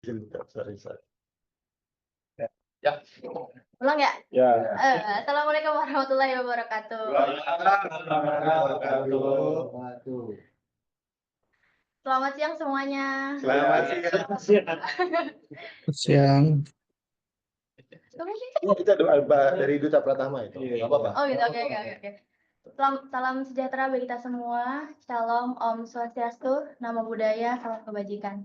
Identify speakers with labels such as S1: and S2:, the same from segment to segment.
S1: Sorry, sorry.
S2: Ya.
S3: Ulang ya?
S2: Ya.
S3: Assalamualaikum warahmatullahi wabarakatuh. Selamat siang semuanya.
S1: Selamat siang.
S4: Siang.
S1: Oh, kita doa dari Duta Pratama itu. Nggak apa-apa.
S3: Oh gitu, oke. Salam sejahtera bagi kita semua. Shalom, Om Swastiastu, Namo Buddhaya, salam kebajikan.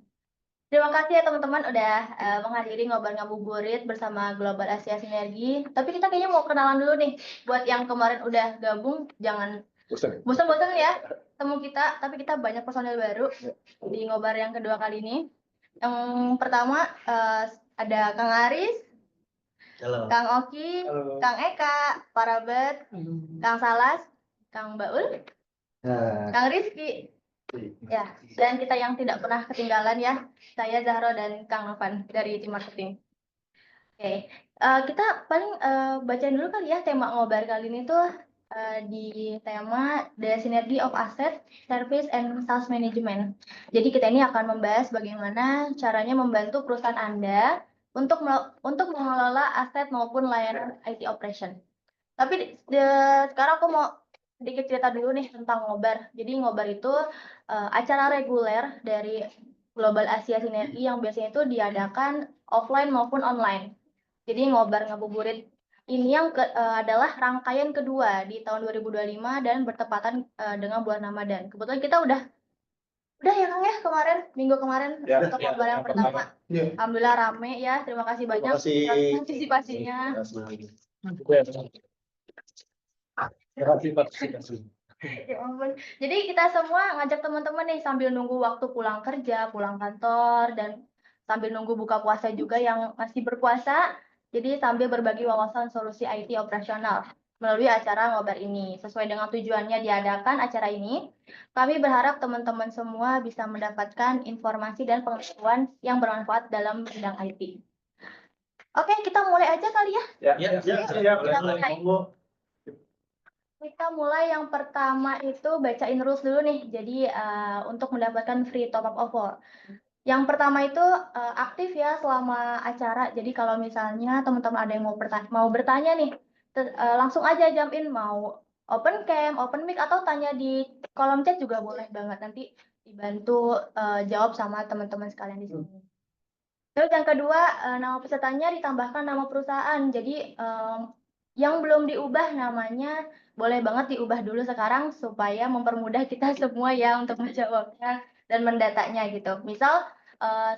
S3: Terima kasih ya teman-teman udah menghadiri ngobrol ngabuburit bersama Global Asia Sinergi. Tapi kita kayaknya mau kenalan dulu nih. Buat yang kemarin udah gabung, jangan bosan-bosan ya temu kita. Tapi kita banyak personil baru di ngobrol yang kedua kali ini. Yang pertama ada Kang Aris,
S1: Halo.
S3: Kang Oki,
S2: Halo.
S3: Kang Eka, Parabet, Kang Salas, Kang Baul, Kang Rizky. Ya, dan kita yang tidak pernah ketinggalan ya, saya Zahro dan Kang Novan dari tim marketing. Oke, kita paling bacain dulu kali ya tema ngobar kali ini tuh di tema The Synergy of Asset, Service, and Sales Management. Jadi kita ini akan membahas bagaimana caranya membantu perusahaan Anda untuk mengelola aset maupun layanan IT operation. Tapi sekarang aku mau sedikit cerita dulu nih tentang ngobar. Jadi ngobar itu acara reguler dari Global Asia Sinergi yang biasanya itu diadakan offline maupun online. Jadi ngobar ngabuburit ini yang adalah rangkaian kedua di tahun 2025 dan bertepatan dengan bulan Ramadan. Kebetulan kita udah ya Kang ya kemarin, minggu kemarin
S2: Ya,
S3: untuk ngobar yang pertama.
S1: Ya.
S3: Alhamdulillah rame ya. Terima kasih banyak
S1: Terima kasih.
S3: atas partisipasinya.
S2: Terima kasih partisipasi.
S3: Ya ampun. Jadi kita semua ngajak teman-teman nih sambil nunggu waktu pulang kerja, pulang kantor, dan sambil nunggu buka puasa juga yang masih berpuasa. Jadi sambil berbagi wawasan solusi IT operasional melalui acara ngobar ini. Sesuai dengan tujuannya diadakan acara ini, kami berharap teman-teman semua bisa mendapatkan informasi dan pengetahuan yang bermanfaat dalam bidang IT. Oke, kita mulai aja kali ya. Kita mulai. Kita mulai yang pertama itu bacain rules dulu nih. Jadi untuk mendapatkan free top up offer. Yang pertama itu aktif ya selama acara. Jadi kalau misalnya teman-teman ada yang mau bertanya nih, langsung aja jump in, mau open cam, open mic, atau tanya di kolom chat juga boleh banget. Nanti dibantu jawab sama teman-teman sekalian di sini. Terus yang kedua, nama pesertanya ditambahkan nama perusahaan. Jadi yang belum diubah namanya boleh banget diubah dulu sekarang supaya mempermudah kita semua ya untuk menjawabnya dan mendatanya gitu. Misal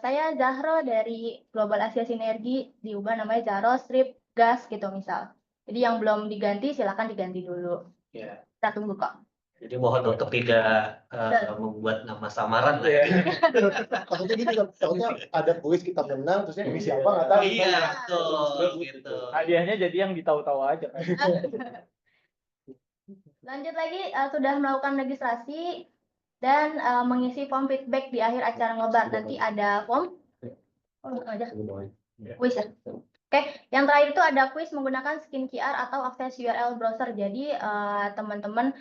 S3: saya Zahro dari Global Asia Sinergi, diubah namanya Zahro Strip Gas gitu misal. Jadi yang belum diganti silakan diganti dulu.
S5: Ya.
S3: Kita tunggu kok.
S5: Jadi mohon untuk tidak membuat nama samaran lah ya.
S1: Takutnya gitu, takutnya ada kuis kita menang, terusnya ini siapa nggak tahu.
S5: Iya, betul gitu.
S2: Hadiahnya jadi yang ditahu-tahu aja.
S3: Lanjut lagi, sudah melakukan registrasi dan mengisi form feedback di akhir acara ngobar. Nanti ada form. Oh, aja. Kuis ya. Oke, yang terakhir itu ada kuis menggunakan skin QR atau akses URL browser. Jadi teman-teman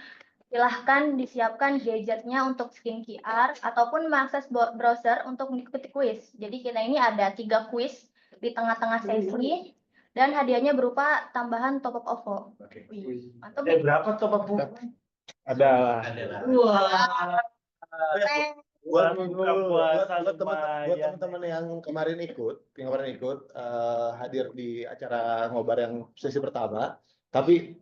S3: silahkan disiapkan gadgetnya untuk skin QR ataupun mengakses browser untuk mengikuti kuis. Jadi kita ini ada 3 kuis di tengah-tengah sesi dan hadiahnya berupa tambahan top up OVO. Mantap.
S2: Berapa top up? Ada.
S5: Wah.
S1: Buat
S2: puasa
S1: teman-teman yang kemarin ikut hadir di acara ngobar yang sesi pertama, tapi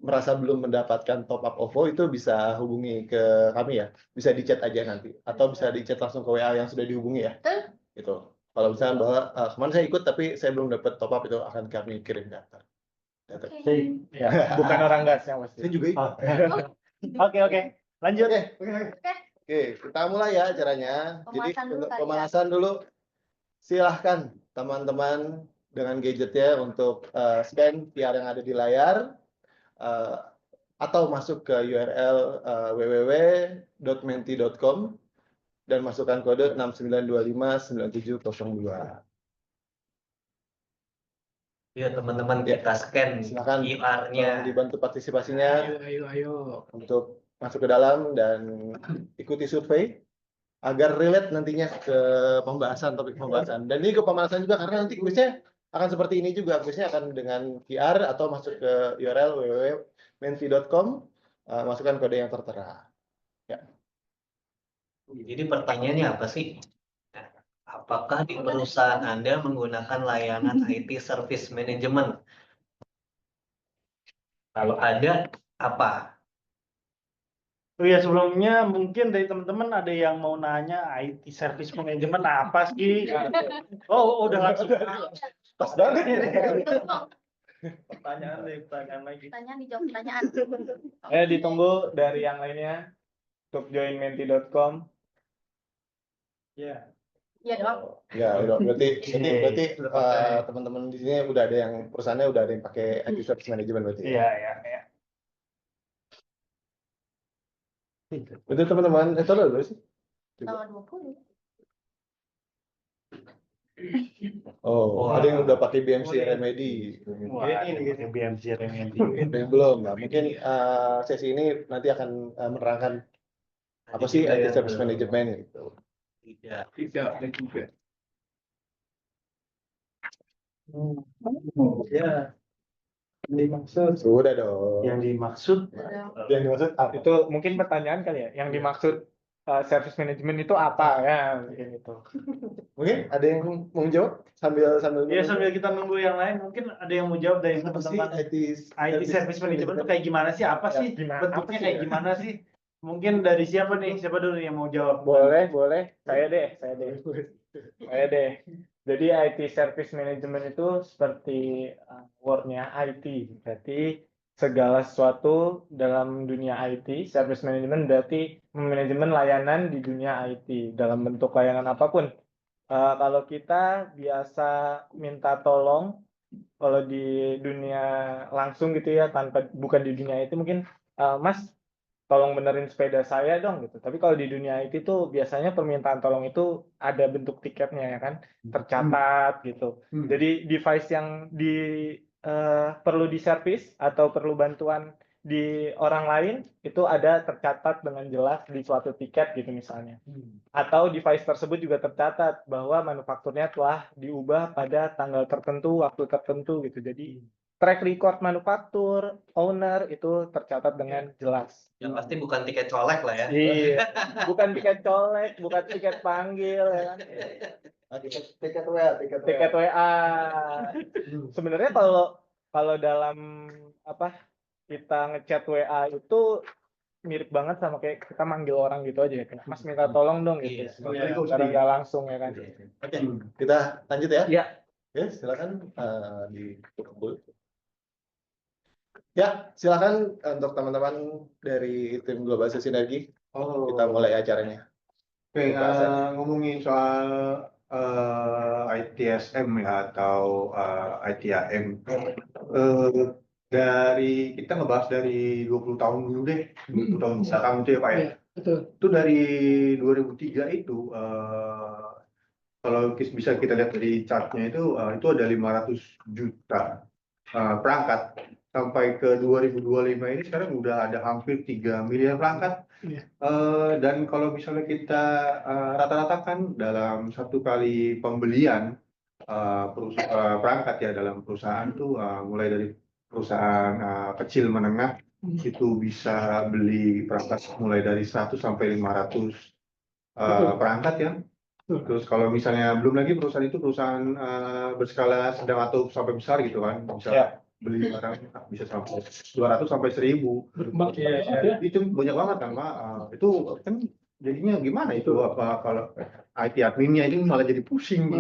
S1: merasa belum mendapatkan top up OVO, itu bisa hubungi ke kami ya, bisa di chat aja nanti atau bisa di chat langsung ke WA yang sudah dihubungi ya. Gitu. Kalau misalnya bahwa kemarin saya ikut tapi saya belum dapat top up, itu akan kami kirim data.
S2: Ya, bukan orang gasnya pasti.
S1: Saya juga ikut.
S2: Oke. Lanjut.
S1: Oke, kita mulai ya acaranya. Jadi untuk pemanasan dulu, silahkan teman-teman dengan gadgetnya untuk scan QR yang ada di layar atau masuk ke URL www.menti.com dan masukkan kode 69259702.
S5: Ya teman-teman, kita scan
S1: Silakan
S5: QR-nya.
S1: dibantu partisipasinya.
S2: Ayo.
S1: Untuk masuk ke dalam dan ikuti survei. agar relate nantinya ke topik pembahasan. Dan ini ke pemanasan juga karena nanti kuisnya akan seperti ini juga. Kuisnya akan dengan QR atau masuk ke URL www.menti.com, masukkan kode yang tertera.
S5: Jadi pertanyaannya apa sih? Apakah di perusahaan Anda menggunakan layanan IT Service Management? Kalau ada, apa?
S2: Oh ya, sebelumnya mungkin dari teman-teman ada yang mau nanya IT Service Management apa sih? Oh, udah langsung.
S1: Pas banget.
S2: Pertanyaan lagi.
S3: Pertanyaan dijawab pertanyaan.
S2: Ditunggu dari yang lainnya untuk join menti.com. Ya.
S3: Iya dong.
S1: Ya, udah. Berarti teman-teman di sini udah ada yang perusahaannya udah ada yang pakai IT Service Management berarti.
S2: Iya.
S1: Betul teman-teman. Tolong dulu sih.
S3: Tanggal 20.
S1: Oh, ada yang udah pakai BMC Remedy.
S2: Ini BMC Remedy.
S1: Yang belum, nah, mungkin sesi ini nanti akan menerangkan apa sih IT Service Management gitu.
S5: Tidak.
S4: Tidak juga.
S2: Ya. Dimaksud
S1: Sudah dong.
S2: yang dimaksud
S1: Yang dimaksud apa?
S2: itu mungkin pertanyaan kali ya. Yang dimaksud service management itu apa ya? Mungkin itu.
S1: Mungkin ada yang mau jawab sambil
S2: Ya, sambil kita nunggu yang lain, mungkin ada yang mau jawab dari
S1: apa sih
S2: teman-teman.
S1: IT
S2: IT service management itu kayak gimana sih? Apa
S1: Ya,
S2: sih?
S1: gimana?
S2: Bentuknya
S1: Apa sih
S2: kayak
S1: ya?
S2: gimana sih? Mungkin dari siapa nih? Siapa dulu yang mau jawab?
S6: Boleh. Saya deh. Jadi IT Service Management itu seperti word-nya IT. Berarti segala sesuatu dalam dunia IT, Service Management berarti manajemen layanan di dunia IT dalam bentuk layanan apapun. Kalau kita biasa minta tolong, kalau di dunia langsung gitu ya, bukan di dunia IT mungkin, Mas tolong benerin sepeda saya dong gitu. Tapi kalau di dunia IT tuh biasanya permintaan tolong itu ada bentuk tiketnya ya kan, tercatat gitu. Jadi device yang perlu diservis atau perlu bantuan di orang lain itu ada tercatat dengan jelas di suatu tiket gitu misalnya. Atau device tersebut juga tercatat bahwa manufakturnya telah diubah pada tanggal tertentu, waktu tertentu gitu. Jadi track record manufaktur, owner itu tercatat dengan jelas.
S5: Yang pasti bukan tiket colek lah ya.
S6: Iya, bukan tiket colek, bukan tiket panggil ya kan.
S1: Tiket WA.
S6: Tiket WA. Sebenarnya kalau dalam kita ngechat WA itu mirip banget sama kayak kita manggil orang gitu aja ya. Mas minta tolong dong gitu.
S5: Iya.
S6: Secara nggak langsung ya kan.
S1: Oke, kita lanjut ya.
S6: Iya.
S1: Ya, silakan ditutup dulu. Ya, silakan untuk teman-teman dari tim Global Sinergi. Kita mulai acaranya.
S7: Oke, ngomongin soal ITSM ya atau ITAM. Dari kita ngebahas dari 20 tahun dulu deh, 20 tahun belakang itu ya Pak ya.
S4: Betul.
S7: Itu dari 2003 itu kalau bisa kita lihat dari chartnya itu ada 500 juta perangkat. Sampai ke 2025 ini sekarang udah ada hampir 3 miliar perangkat. Dan kalau misalnya kita rata-ratakan dalam satu kali pembelian perangkat ya dalam perusahaan tuh mulai dari perusahaan kecil menengah itu bisa beli perangkat mulai dari 100 sampai 500 perangkat ya. Terus kalau misalnya belum lagi perusahaan itu perusahaan berskala sedang atau sampai besar gitu kan, bisa beli barang bisa sampai 200 sampai 1000. Itu banyak banget kan Pak. Itu kan jadinya gimana itu apa kalau IT adminnya ini malah jadi pusing.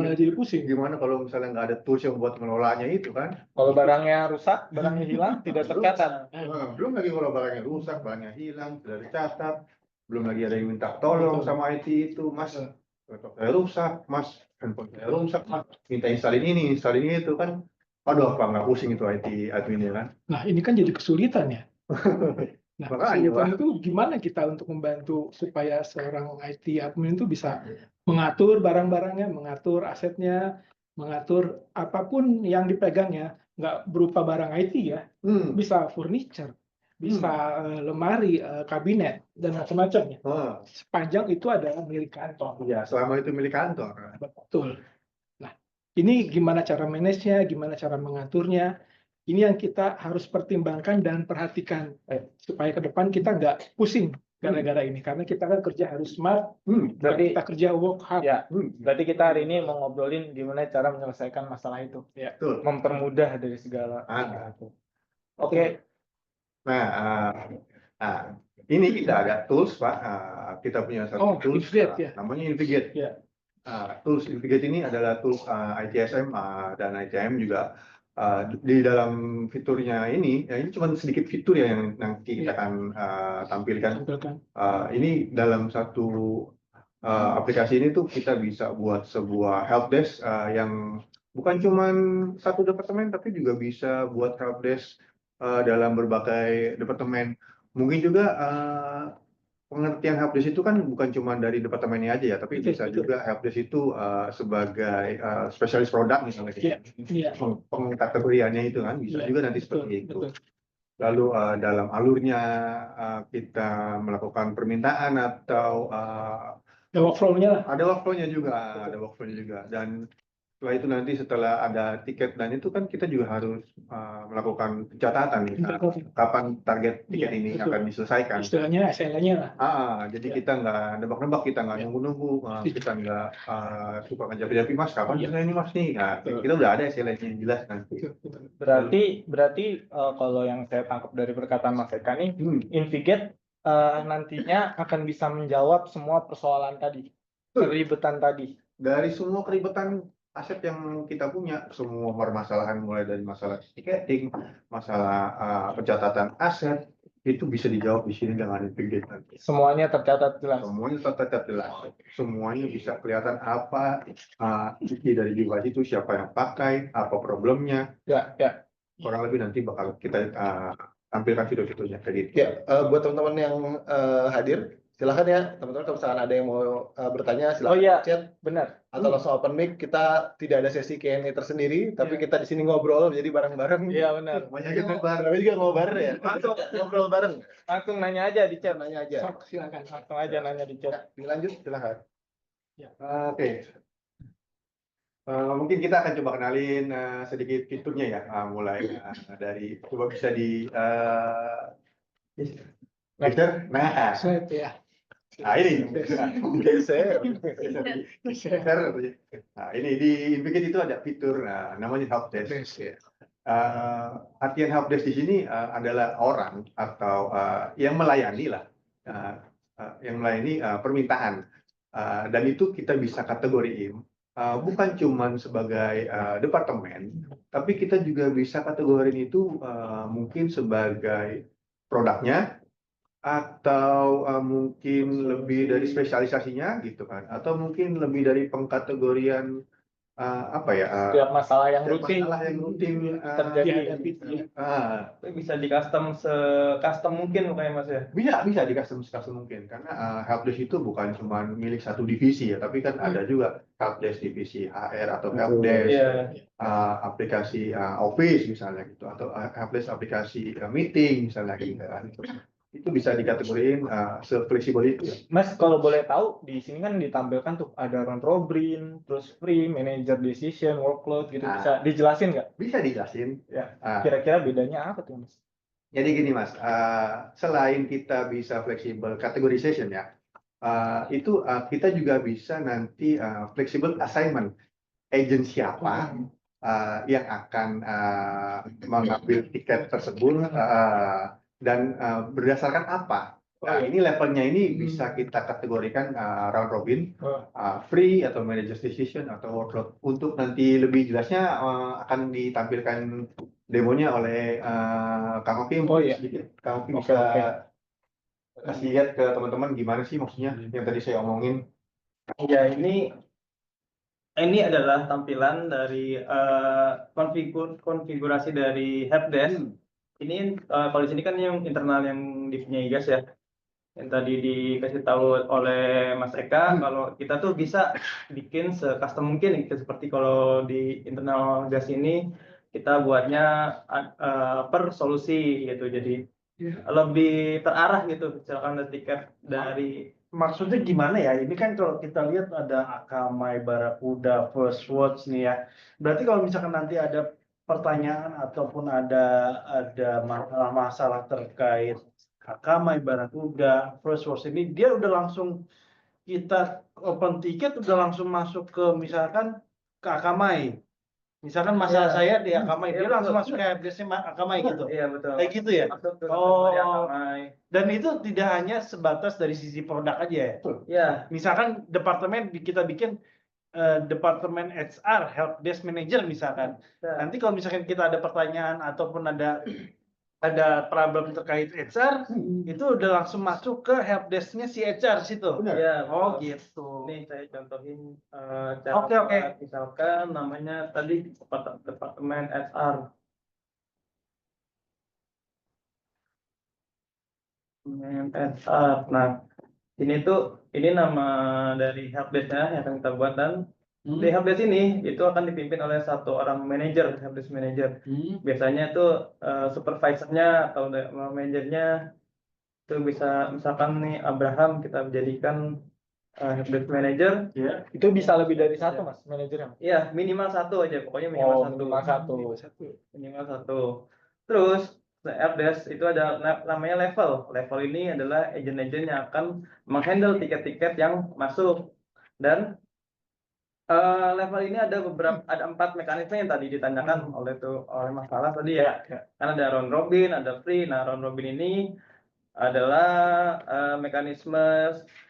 S7: Gimana kalau misalnya nggak ada tools yang buat mengelolanya itu kan?
S6: Kalau barangnya rusak, barangnya hilang, tidak tercatat.
S7: Belum lagi kalau barangnya rusak, barangnya hilang, tidak tercatat. Belum lagi ada yang minta tolong sama IT itu, Mas. Laptop saya rusak, Mas. Handphone saya rusak, Mas. Minta instalin ini itu kan. Aduh, apa nggak pusing itu IT adminnya kan?
S4: Nah, ini kan jadi kesulitan ya. Nah,
S7: Makanya,
S4: kesulitan itu gimana kita untuk membantu supaya seorang IT admin itu bisa mengatur barang-barangnya, mengatur asetnya, mengatur apapun yang dipegangnya, nggak berupa barang IT ya, bisa furniture, bisa lemari, kabinet dan macam-macam ya.
S7: Oh,
S4: Sepanjang itu adalah milik kantor.
S7: ya, selama itu milik kantor.
S4: Betul. Nah, ini gimana cara manage-nya, gimana cara mengaturnya. Ini yang kita harus pertimbangkan dan perhatikan supaya ke depan kita nggak pusing gara-gara ini. Karena kita kan kerja harus smart,
S6: Berarti
S4: kita kerja work hard.
S6: ya, berarti kita hari ini mau ngobrolin gimana cara menyelesaikan masalah itu. Ya,
S7: Betul.
S6: mempermudah dari segala masalah itu. Oke,
S7: Nah, ini kita ada tools, Pak. Kita punya satu tools,
S4: Invigate, ya.
S7: namanya Invigate.
S4: Ya.
S7: Tools Invigate ini adalah tools ITSM dan ITM juga. Di dalam fiturnya ini, ya ini cuma sedikit fitur ya yang nanti kita akan tampilkan. Ini dalam satu aplikasi ini tuh kita bisa buat sebuah helpdesk yang bukan cuma satu departemen, tapi juga bisa buat helpdesk dalam berbagai departemen. Mungkin juga pengertian helpdesk itu kan bukan cuma dari departemennya aja ya, tapi bisa juga helpdesk itu sebagai spesialis produk misalnya. Pengkategoriannya itu kan bisa juga nanti seperti itu. Lalu dalam alurnya kita melakukan permintaan atau
S4: ada workflow-nya lah.
S7: Ada workflow-nya juga, dan setelah itu nanti setelah ada tiket dan itu kan kita juga harus melakukan catatan kapan target tiket ini akan diselesaikan.
S4: Istilahnya SLA-nya lah.
S7: Jadi kita nggak nebak-nebak, kita nggak nunggu-nunggu, kita nggak suka ngejapi-japi mas kapan selesai ini mas nih. Nah, kita udah ada SLA-nya yang jelas nanti.
S6: Berarti kalau yang saya tangkap dari perkataan Mas Eka nih, Invigate nantinya akan bisa menjawab semua persoalan tadi, keribetan tadi.
S7: Dari semua keribetan aset yang kita punya, semua permasalahan mulai dari masalah tiketing, masalah pencatatan aset, itu bisa dijawab di sini dengan Invigate nanti.
S6: Semuanya tercatat jelas.
S7: Semuanya tercatat jelas. Semuanya bisa kelihatan apa isi dari device itu, siapa yang pakai, apa problemnya.
S6: Ya.
S7: Kurang lebih nanti bakal kita tampilkan fitur-fiturnya tadi.
S1: Ya, buat teman-teman yang hadir, silakan ya teman-teman kalau misalkan ada yang mau bertanya silakan chat,
S6: benar.
S1: atau langsung open mic. Kita tidak ada sesi Q&A tersendiri, tapi kita di sini ngobrol jadi bareng-bareng.
S6: Iya benar.
S7: Banyak yang ngobrol.
S1: Tapi juga ngobrol ya. Langsung ngobrol bareng.
S6: Langsung nanya aja di chat.
S1: Nanya aja.
S4: Silakan.
S6: Langsung aja nanya di chat.
S1: Dilanjut silakan.
S7: Oke. Mungkin kita akan coba kenalin sedikit fiturnya ya, mulai dari coba bisa di Mister. Nah, ini
S1: Geser.
S7: Nah, ini di Invigate itu ada fitur namanya helpdesk. Artian helpdesk di sini adalah orang atau yang melayani lah, yang melayani permintaan, dan itu kita bisa kategoriin. Bukan cuma sebagai departemen, tapi kita juga bisa kategoriin itu mungkin sebagai produknya, atau mungkin lebih dari spesialisasinya gitu kan, atau mungkin lebih dari pengkategorian
S6: setiap masalah yang rutin
S7: terjadi.
S6: Bisa di custom se-custom mungkin kayak Mas ya.
S7: Bisa di custom mungkin, karena helpdesk itu bukan cuma milik satu divisi ya, tapi kan ada juga helpdesk divisi HR atau helpdesk aplikasi Office misalnya gitu, atau helpdesk aplikasi meeting misalnya gitu kan. Itu bisa dikategoriin se-fleksibel itu ya.
S6: Mas, kalau boleh tahu di sini kan ditampilkan tuh ada round robin, terus free, manager decision, workload gitu, bisa dijelasin nggak?
S7: Bisa dijelasin.
S6: Ya. Kira-kira bedanya apa tuh Mas?
S7: Jadi gini Mas, selain kita bisa fleksibel categorization ya, itu kita juga bisa nanti flexible assignment. Agent siapa yang akan mengambil tiket tersebut dan berdasarkan apa. Nah, ini levelnya ini bisa kita kategorikan round robin, free atau manager's decision atau workload. Untuk nanti lebih jelasnya akan ditampilkan demonya oleh Kang Oki. Kang Oki bisa kasih lihat ke teman-teman gimana sih maksudnya yang tadi saya omongin.
S8: Ya, ini adalah tampilan dari konfigurasi dari helpdesk. Ini kalau di sini kan yang internal yang dipunyai Igas ya, yang tadi dikasih tahu oleh Mas Eka. Kalau kita tuh bisa bikin se-custom mungkin gitu, seperti kalau di internal Gas ini kita buatnya per solusi gitu. Jadi lebih terarah gitu misalkan ada tiket dari
S2: Maksudnya gimana ya? Ini kan kalau kita lihat ada Akamai, Barakuda, First Watch nih ya. Berarti kalau misalkan nanti ada pertanyaan ataupun ada masalah-masalah terkait Akamai, Barakuda, First Watch ini, dia udah langsung kita open tiket udah langsung masuk ke misalkan ke Akamai. Misalkan masalah
S8: Iya.
S2: saya di Akamai,
S8: Iya,
S2: dia langsung
S8: betul.
S2: masuk ke helpdesk-nya Akamai gitu.
S8: Iya betul.
S2: Kayak gitu ya?
S8: Masuk ke
S2: Oh.
S8: dari Akamai.
S2: Dan itu tidak hanya sebatas dari sisi produk aja ya.
S8: Iya.
S2: Misalkan departemen kita bikin departemen HR, help desk manager misalkan.
S8: Iya.
S2: Nanti kalau misalkan kita ada pertanyaan ataupun ada problem terkait HR, itu udah langsung masuk ke help desk-nya si HR situ.
S8: Iya,
S2: Oh
S8: betul.
S2: gitu.
S8: Nih saya contohin cara
S2: Oke, oke.
S8: buat, misalkan namanya tadi departemen HR. Departemen HR. Nah, ini nama dari helpdesk-nya yang akan kita buat dan di helpdesk ini itu akan dipimpin oleh satu orang manajer, helpdesk manager. Biasanya itu supervisornya atau manajernya itu bisa misalkan nih Abraham kita jadikan helpdesk manager.
S2: Ya.
S6: Itu bisa lebih dari satu mas manajernya.
S8: Iya, minimal satu aja, pokoknya minimal satu.
S6: Minimal satu.
S8: Minimal satu. Terus helpdesk itu ada namanya level. Level ini adalah agent-agent yang akan menghandle tiket-tiket yang masuk. Dan level ini ada 4 mekanisme yang tadi ditanyakan oleh Mas Salah tadi ya. Kan ada round robin, ada free. Nah, round robin ini adalah mekanisme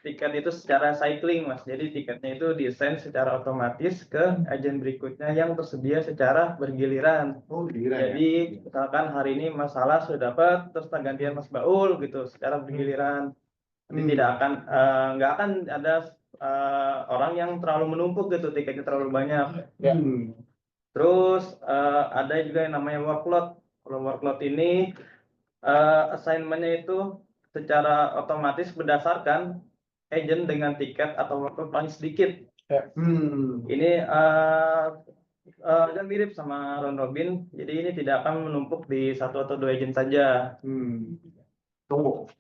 S8: tiket itu secara cycling mas, jadi tiketnya itu di-send secara otomatis ke agen berikutnya yang tersedia secara bergiliran.
S7: Oh, giliran
S8: Jadi
S7: ya.
S8: misalkan hari ini Mas Salah sudah dapat, terus gantian Mas Baul gitu secara bergiliran. Jadi nggak akan ada orang yang terlalu menumpuk gitu, tiketnya terlalu banyak. Terus ada juga yang namanya workload. Kalau workload ini assignment-nya itu secara otomatis berdasarkan agent dengan tiket atau waktu paling sedikit. Ini agak mirip sama round robin, jadi ini tidak akan menumpuk di 1 atau 2 agent saja.
S2: Tunggu.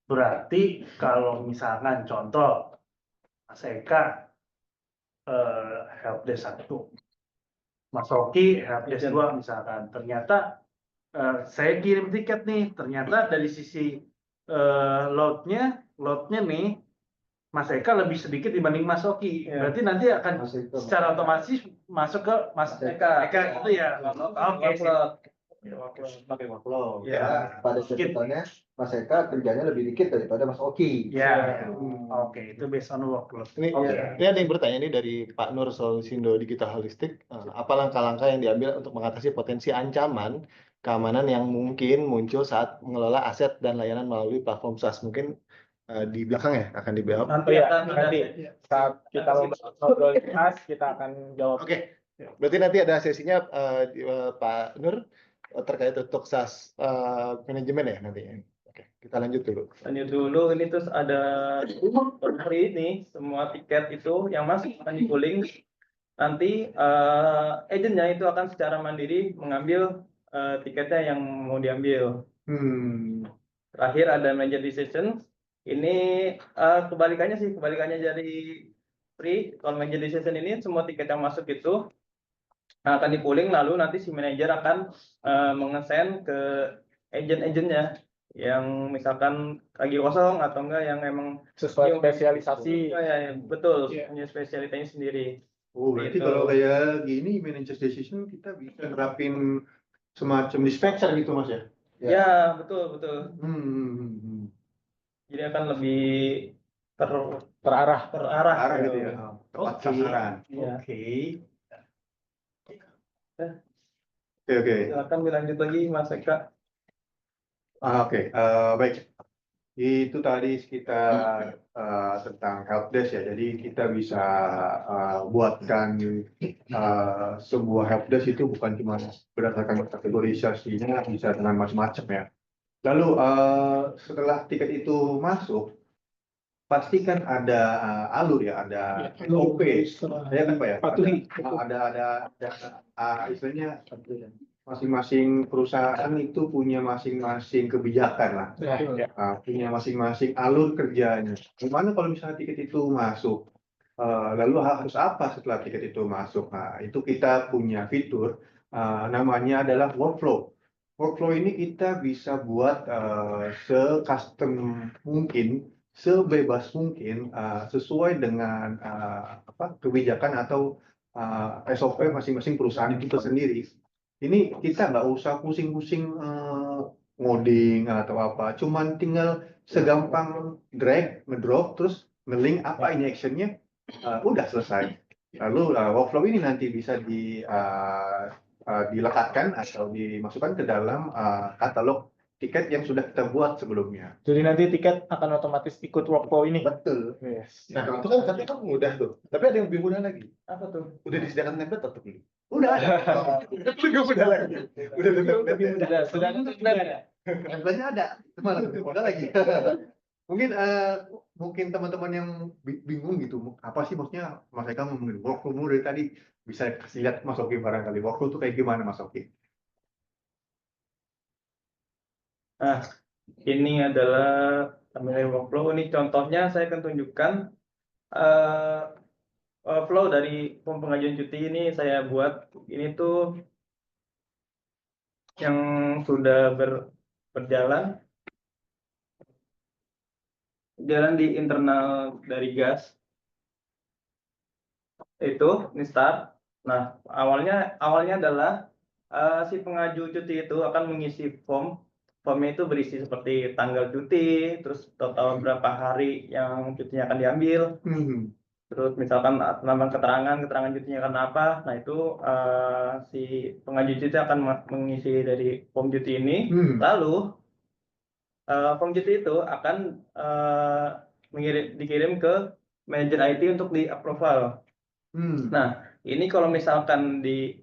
S2: Berarti kalau misalkan contoh Mas Eka helpdesk 1, Mas Oki helpdesk 2 misalkan, ternyata saya kirim tiket nih, ternyata dari sisi loadnya nih Mas Eka lebih sedikit dibanding Mas Oki. Berarti nanti akan secara otomatis masuk ke Mas Eka gitu ya. Oke.
S7: Pakai workload.
S2: Ya.
S1: Pada kesempatannya Mas Eka kerjanya lebih dikit daripada Mas Oki.
S2: Ya. Oke, itu based on workload.
S1: Ini ada yang bertanya ini dari Pak Nur Solusindo Digital Holistic. Apa langkah-langkah yang diambil untuk mengatasi potensi ancaman keamanan yang mungkin muncul saat mengelola aset dan layanan melalui platform SaaS? Mungkin di belakang ya akan dijawab.
S8: Nanti akan ada
S6: Saat kita ngobrol mas, kita akan jawab.
S1: Oke. Berarti nanti ada sesinya Pak Nur terkait untuk SaaS manajemen ya nanti. Oke, kita lanjut dulu.
S8: Ini terus ada free ini semua tiket itu yang masuk akan di-pooling. Nanti agentnya itu akan secara mandiri mengambil tiketnya yang mau diambil. Terakhir ada major decision. Ini kebalikannya dari free. Kalau major decision ini semua tiket yang masuk itu akan di-pooling, lalu nanti si manajer akan mengesend ke agent-agentnya yang misalkan lagi kosong atau enggak yang emang
S6: Sesuai spesialisasi.
S8: ya, betul, punya spesialitasnya sendiri.
S7: Oh, berarti
S8: Gitu.
S7: kalau kayak gini manager decision kita bisa nerapin semacam dispatcher gitu mas ya?
S8: Ya, betul. Jadi akan lebih
S6: Terarah.
S7: Arah gitu ya. Tepat sasaran.
S2: Oke.
S7: Oke.
S8: Silakan dilanjut lagi Mas Eka.
S7: Oke, baik. Itu tadi sekitar tentang helpdesk ya. Jadi kita bisa buatkan sebuah helpdesk itu bukan cuma berdasarkan kategorisasinya, bisa dengan macam-macam ya. Lalu setelah tiket itu masuk, pasti kan ada alur ya, ada SOP, ya kan Pak ya?
S4: Patuhi.
S7: Ada istilahnya masing-masing perusahaan itu punya masing-masing kebijakan lah.
S4: Ya.
S7: Punya masing-masing alur kerjanya. Gimana kalau misalnya tiket itu masuk? Lalu harus apa setelah tiket itu masuk? Nah, itu kita punya fitur namanya adalah workflow. Workflow ini kita bisa buat se-custom mungkin, sebebas mungkin, sesuai dengan kebijakan atau SOP masing-masing perusahaan itu sendiri. Ini kita nggak usah pusing-pusing ngoding atau apa, cuman tinggal segampang drag, ngedrop, terus ngelink apa ini actionnya, udah selesai. Lalu workflow ini nanti bisa dilekatkan atau dimasukkan ke dalam katalog tiket yang sudah kita buat sebelumnya.
S6: Jadi nanti tiket akan otomatis ikut workflow ini.
S7: Betul.
S6: Yes.
S1: Nah, itu kan katanya kan mudah tuh. Tapi ada yang lebih mudah lagi.
S6: Apa tuh?
S1: Udah disediakan template atau belum?
S7: Udah ada.
S1: Lebih mudah lagi. Udah ada template.
S6: Sudah ada.
S7: Template-nya ada. Malah lebih mudah lagi. Mungkin teman-teman yang bingung gitu, apa sih maksudnya Mas Eka ngomongin workflow dari tadi, bisa kasih lihat Mas Oki barangkali workflow itu kayak gimana Mas Oki?
S8: Nah, ini adalah tampilan workflow. Ini contohnya saya akan tunjukkan flow dari form pengajuan cuti ini saya buat. Ini tuh yang sudah berjalan di internal dari GAS. Ini start. Nah, awalnya adalah si pengaju cuti itu akan mengisi form. Formnya itu berisi seperti tanggal cuti, terus total berapa hari yang cutinya akan diambil, terus misalkan nama keterangan cutinya karena apa. Nah itu si pengaju cuti akan mengisi dari form cuti ini. Lalu form cuti itu akan dikirim ke manajer IT untuk di approval. Nah ini kalau misalkan di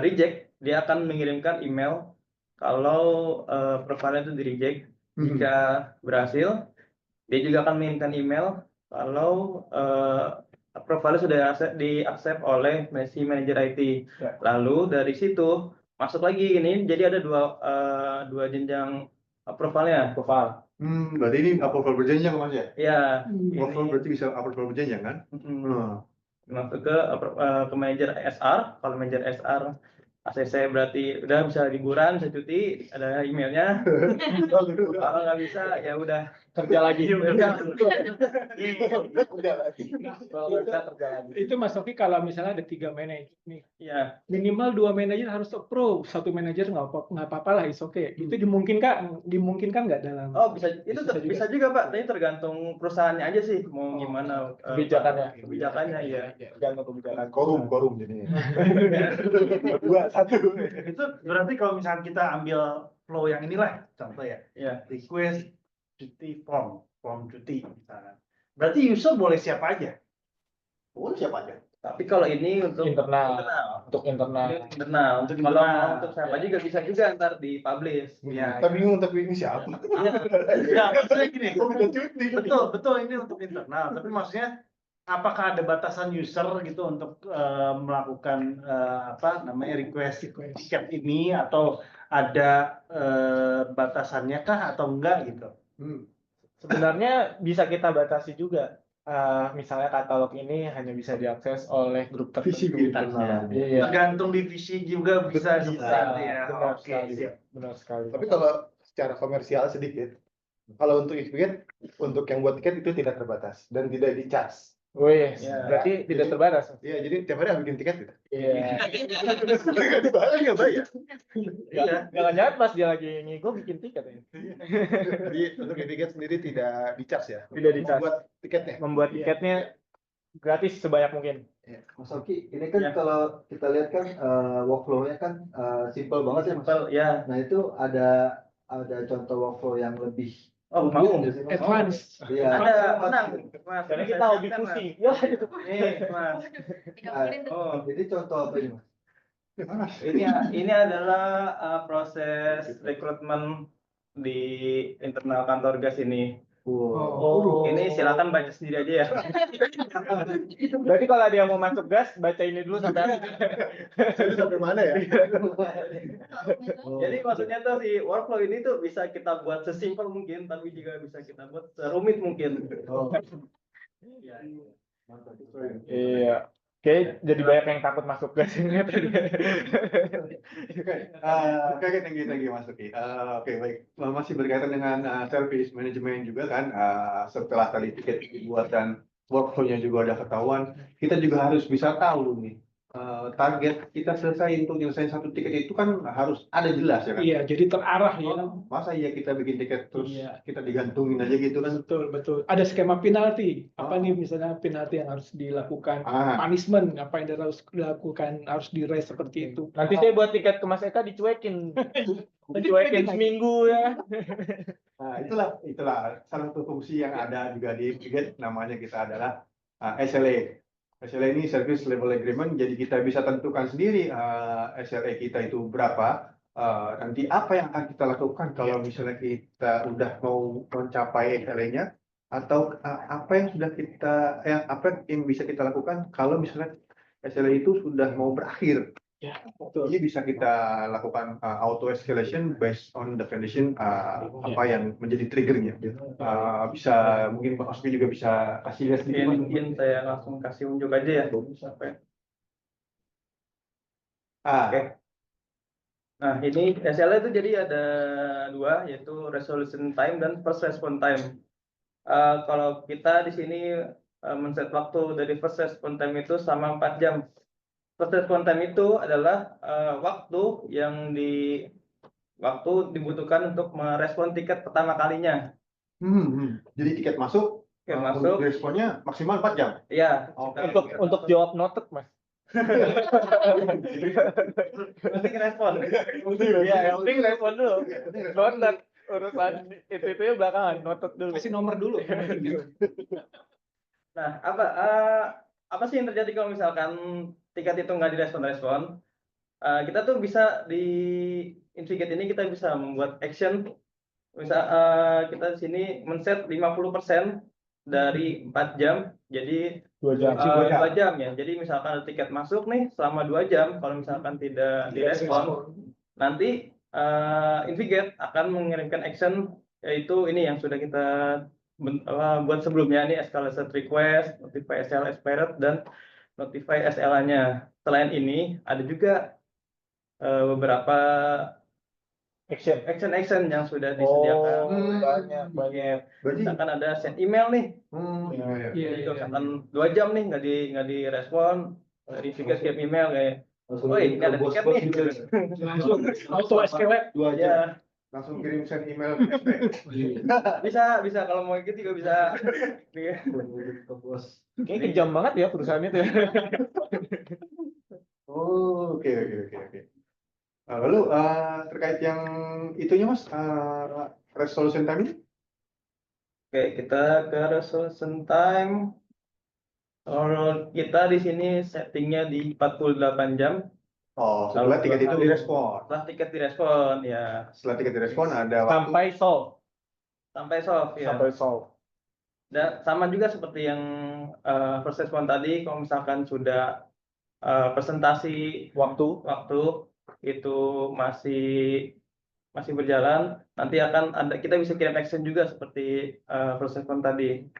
S8: reject, dia akan mengirimkan email kalau profile itu di reject. Jika berhasil, dia juga akan mengirimkan email kalau profile sudah di-accept oleh si manajer IT. Lalu dari situ masuk lagi ini, jadi ada dua jenjang profile-nya.
S7: Berarti ini approval berjenjang Mas ya?
S8: Ya.
S7: Workflow berarti bisa approval berjenjang kan?
S8: Masuk ke manajer SR. Kalau manajer SR ACC berarti udah bisa liburan, bisa cuti, ada emailnya. Kalau nggak bisa ya udah kerja lagi.
S4: Itu Mas Oki kalau misalnya ada 3 manajer nih,
S8: Ya.
S4: minimal 2 manajer harus approve, 1 manajer nggak apa-apa lah, is oke. Itu dimungkinkan nggak dalam?
S8: Oh bisa, itu bisa juga Pak. Tapi tergantung perusahaannya aja sih mau gimana kebijakannya ya.
S6: Tergantung kebijakan.
S1: Korum jadinya. 2, 1.
S2: Itu berarti kalau misalnya kita ambil flow yang inilah contoh ya.
S8: Ya.
S2: Request cuti form cuti misalnya. Berarti user boleh siapa aja?
S1: Boleh siapa aja.
S8: Tapi kalau ini untuk
S6: internal.
S8: Kalau mau untuk siapa juga bisa juga ntar di-publish.
S2: Ya,
S1: Tapi bingung ini siapa?
S2: ya maksudnya gini. Betul ini untuk internal. Tapi maksudnya apakah ada batasan user gitu untuk melakukan request tiket ini, atau ada batasannya kah atau enggak gitu?
S6: Sebenarnya bisa kita batasi juga. Misalnya katalog ini hanya bisa diakses oleh grup tertentu.
S1: Visibilitasnya.
S6: Iya.
S2: Tergantung divisi juga bisa. Ya.
S6: Benar sekali.
S1: Tapi kalau secara komersial sedikit, kalau untuk tiket, untuk yang buat tiket itu tidak terbatas dan tidak di-charge.
S6: Wih,
S8: Ya.
S6: berarti tidak terbatas.
S1: Iya, jadi tiap hari harus bikin tiket gitu.
S6: Iya.
S1: Nggak dibayar, nggak bayar.
S6: Iya. Jangan-jangan pas dia lagi ngigo bikin tiket ya.
S1: Jadi untuk yang tiket sendiri tidak di-charge ya?
S6: Tidak di-charge.
S1: Buat tiketnya?
S6: Membuat tiketnya gratis sebanyak mungkin.
S9: Mas Oki, ini kan
S8: Ya.
S9: kalau kita lihat kan workflow-nya kan simple banget ya Mas.
S8: Ya.
S9: Nah itu ada contoh workflow yang lebih
S8: Oh,
S9: rumit
S8: mau.
S9: nggak sih, Mas?
S4: Advance.
S9: Iya.
S8: Ada, tenang, Mas.
S6: Karena kita hobi pusing.
S8: Ya, nih, Mas. Oh,
S9: Jadi contoh apa ini Mas?
S8: ini adalah proses rekrutmen di internal kantor GAS ini.
S6: Oh,
S8: Ini silakan baca sendiri aja ya.
S6: berarti kalau ada yang mau masuk gas, baca ini dulu sampai
S1: Jadi sampai mana ya?
S8: Jadi maksudnya tuh si workflow ini tuh bisa kita buat sesimpel mungkin, tapi juga bisa kita buat serumit mungkin.
S6: Iya. Oke, jadi banyak yang takut masuk gas ini tadi.
S7: Oke, thank you Mas Uki. Oke, baik. Masih berkaitan dengan service management juga kan, setelah tadi tiket dibuat dan workflow-nya juga udah ketahuan, kita juga harus bisa tahu nih, target kita selesai untuk nyelesain satu tiket itu kan harus ada jelas ya kan?
S4: Iya, jadi terarah ya.
S7: Masa iya kita bikin tiket terus
S4: Iya.
S7: kita digantungin aja gitu kan?
S4: Betul. Ada skema penalti. Apa
S7: Oh.
S4: nih misalnya penalti yang harus dilakukan,
S7: Ah.
S4: punishment apa yang harus dilakukan, harus di-raise seperti itu.
S6: Nanti saya buat tiket ke Mas Eka dicuekin. Dicuekin seminggu ya.
S7: Nah, itulah salah satu fungsi yang ada juga di tiket, namanya kita adalah SLA. SLA ini Service Level Agreement, jadi kita bisa tentukan sendiri SLA kita itu berapa, nanti apa yang akan kita lakukan kalau misalnya kita udah mau mencapai SLA-nya, atau apa yang apa yang bisa kita lakukan kalau misalnya SLA itu sudah mau berakhir.
S4: Ya, betul.
S7: Ini bisa kita lakukan auto escalation based on the condition, apa yang menjadi triggernya. Bisa mungkin Pak Oski juga bisa kasih lihat sedikit. Mas.
S8: Mungkin saya langsung kasih unjuk aja ya. Sampai. Oke. Nah, ini SLA itu jadi ada dua, yaitu resolution time dan first response time. Kalau kita di sini men-set waktu dari first response time itu sama 4 jam. First response time itu adalah waktu yang dibutuhkan untuk merespon tiket pertama kalinya.
S7: Jadi tiket masuk, untuk responnya maksimal 4 jam.
S8: Iya.
S6: Untuk jawab noted, Mas.
S8: Penting respon.
S6: Iya, yang penting respon dulu. Noted urusan itu ya belakangan, noted dulu.
S4: Kasih nomor dulu.
S8: Nah, apa sih yang terjadi kalau misalkan tiket itu nggak direspon-respon? Kita tuh bisa di Invigate ini kita bisa membuat action. Bisa kita di sini men-set 50% dari 4 jam, jadi
S6: 2 jam.
S8: 2 jam ya. Jadi misalkan ada tiket masuk nih selama 2 jam, kalau misalkan tidak direspon, nanti Invigate akan mengirimkan action, yaitu ini yang sudah kita buat sebelumnya, nih escalation request, notify SL expired, dan notify SLA-nya. Selain ini ada juga beberapa action yang sudah disediakan.
S6: Banyak.
S8: Misalkan ada send email nih,
S4: Iya.
S8: jadi misalkan 2 jam nih nggak direspon, Invigate kirim email kayak, oh ini ada tiket nih,
S4: Langsung auto escalate.
S7: 2 jam.
S8: ya
S7: Langsung kirim send email.
S8: bisa kalau mau gitu juga bisa.
S6: Kayaknya kejam banget ya perusahaan itu ya.
S7: Oh, oke. Lalu terkait yang itunya Mas, resolution time ini?
S8: Oke, kita ke resolution time. Kalau kita di sini settingnya di 48 jam.
S7: Oh, setelah tiket itu direspon.
S8: Setelah tiket direspon, ya.
S7: Setelah tiket direspon ada waktu.
S6: Sampai solve.
S8: Sampai solve, ya.
S6: Sampai solve.
S8: Dan sama juga seperti yang first response tadi, kalau misalkan sudah presentasi
S6: Waktu.
S8: itu masih berjalan, nanti akan ada, kita bisa kirim action juga seperti first response tadi.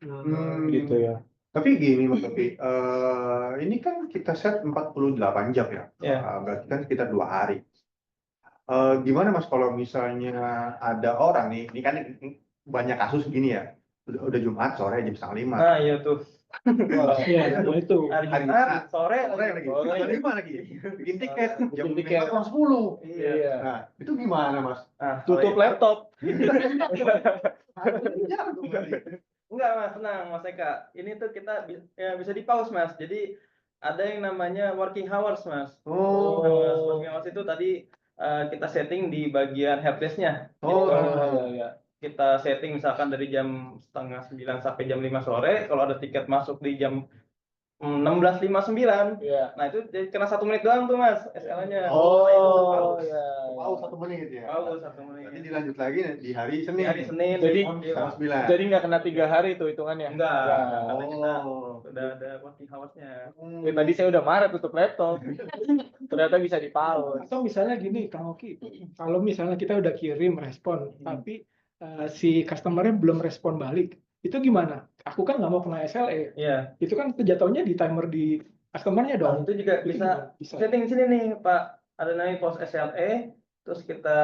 S6: Gitu ya.
S7: Tapi gini Mas Topi, ini kan kita set 48 jam ya,
S8: Ya.
S7: Berarti kan sekitar 2 hari. Gimana Mas kalau misalnya ada orang nih, ini kan banyak kasus gini ya, udah Jumat sore jam 4:30.
S8: Nah, iya tuh.
S4: Iya, itu.
S8: Hari
S7: Hari
S8: Jumat,
S7: Jumat,
S8: sore
S7: lagi, jam 5 lagi, bikin tiket, jam
S6: Bikin tiket.
S7: 10.
S8: Iya.
S7: Nah, itu gimana Mas?
S8: Nah,
S6: Tutup
S8: kalau
S6: laptop.
S8: Enggak Mas, tenang Mas Eka. Ini tuh kita bisa di pause Mas. Jadi ada yang namanya working hours Mas. Working hours itu tadi kita setting di bagian helpdesk-nya. Jadi kalau kita setting misalkan dari jam 8:30 sampai jam 5 sore, kalau ada tiket masuk di jam 16:59.
S6: Iya.
S8: Nah itu jadi kena 1 menit doang tuh Mas SL-nya.
S6: Oh, ya.
S7: Wow, 1 menit ya.
S8: Paus 1 menit.
S7: Nanti dilanjut lagi di hari
S8: Di
S7: Senin.
S8: hari Senin.
S6: Jadi
S7: Tanggal 9.
S6: Jadi nggak kena 3 hari tuh hitungannya.
S8: Enggak. Karena kita
S7: Oh.
S8: udah ada working hours-nya.
S6: Ya, tadi saya udah marah tutup laptop. Ternyata bisa dipaus.
S4: Atau misalnya gini, Kang Oki, kalau misalnya kita udah kirim respon, tapi si customer-nya belum respon balik, itu gimana? Aku kan nggak mau kena SLE.
S8: Iya.
S4: Itu kan jatuhnya di timer di customer-nya
S8: Nah,
S4: dong.
S8: itu juga
S4: Itu
S8: bisa
S4: gimana? Bisa.
S8: setting sini nih Pak. Ada namanya post SLE, terus kita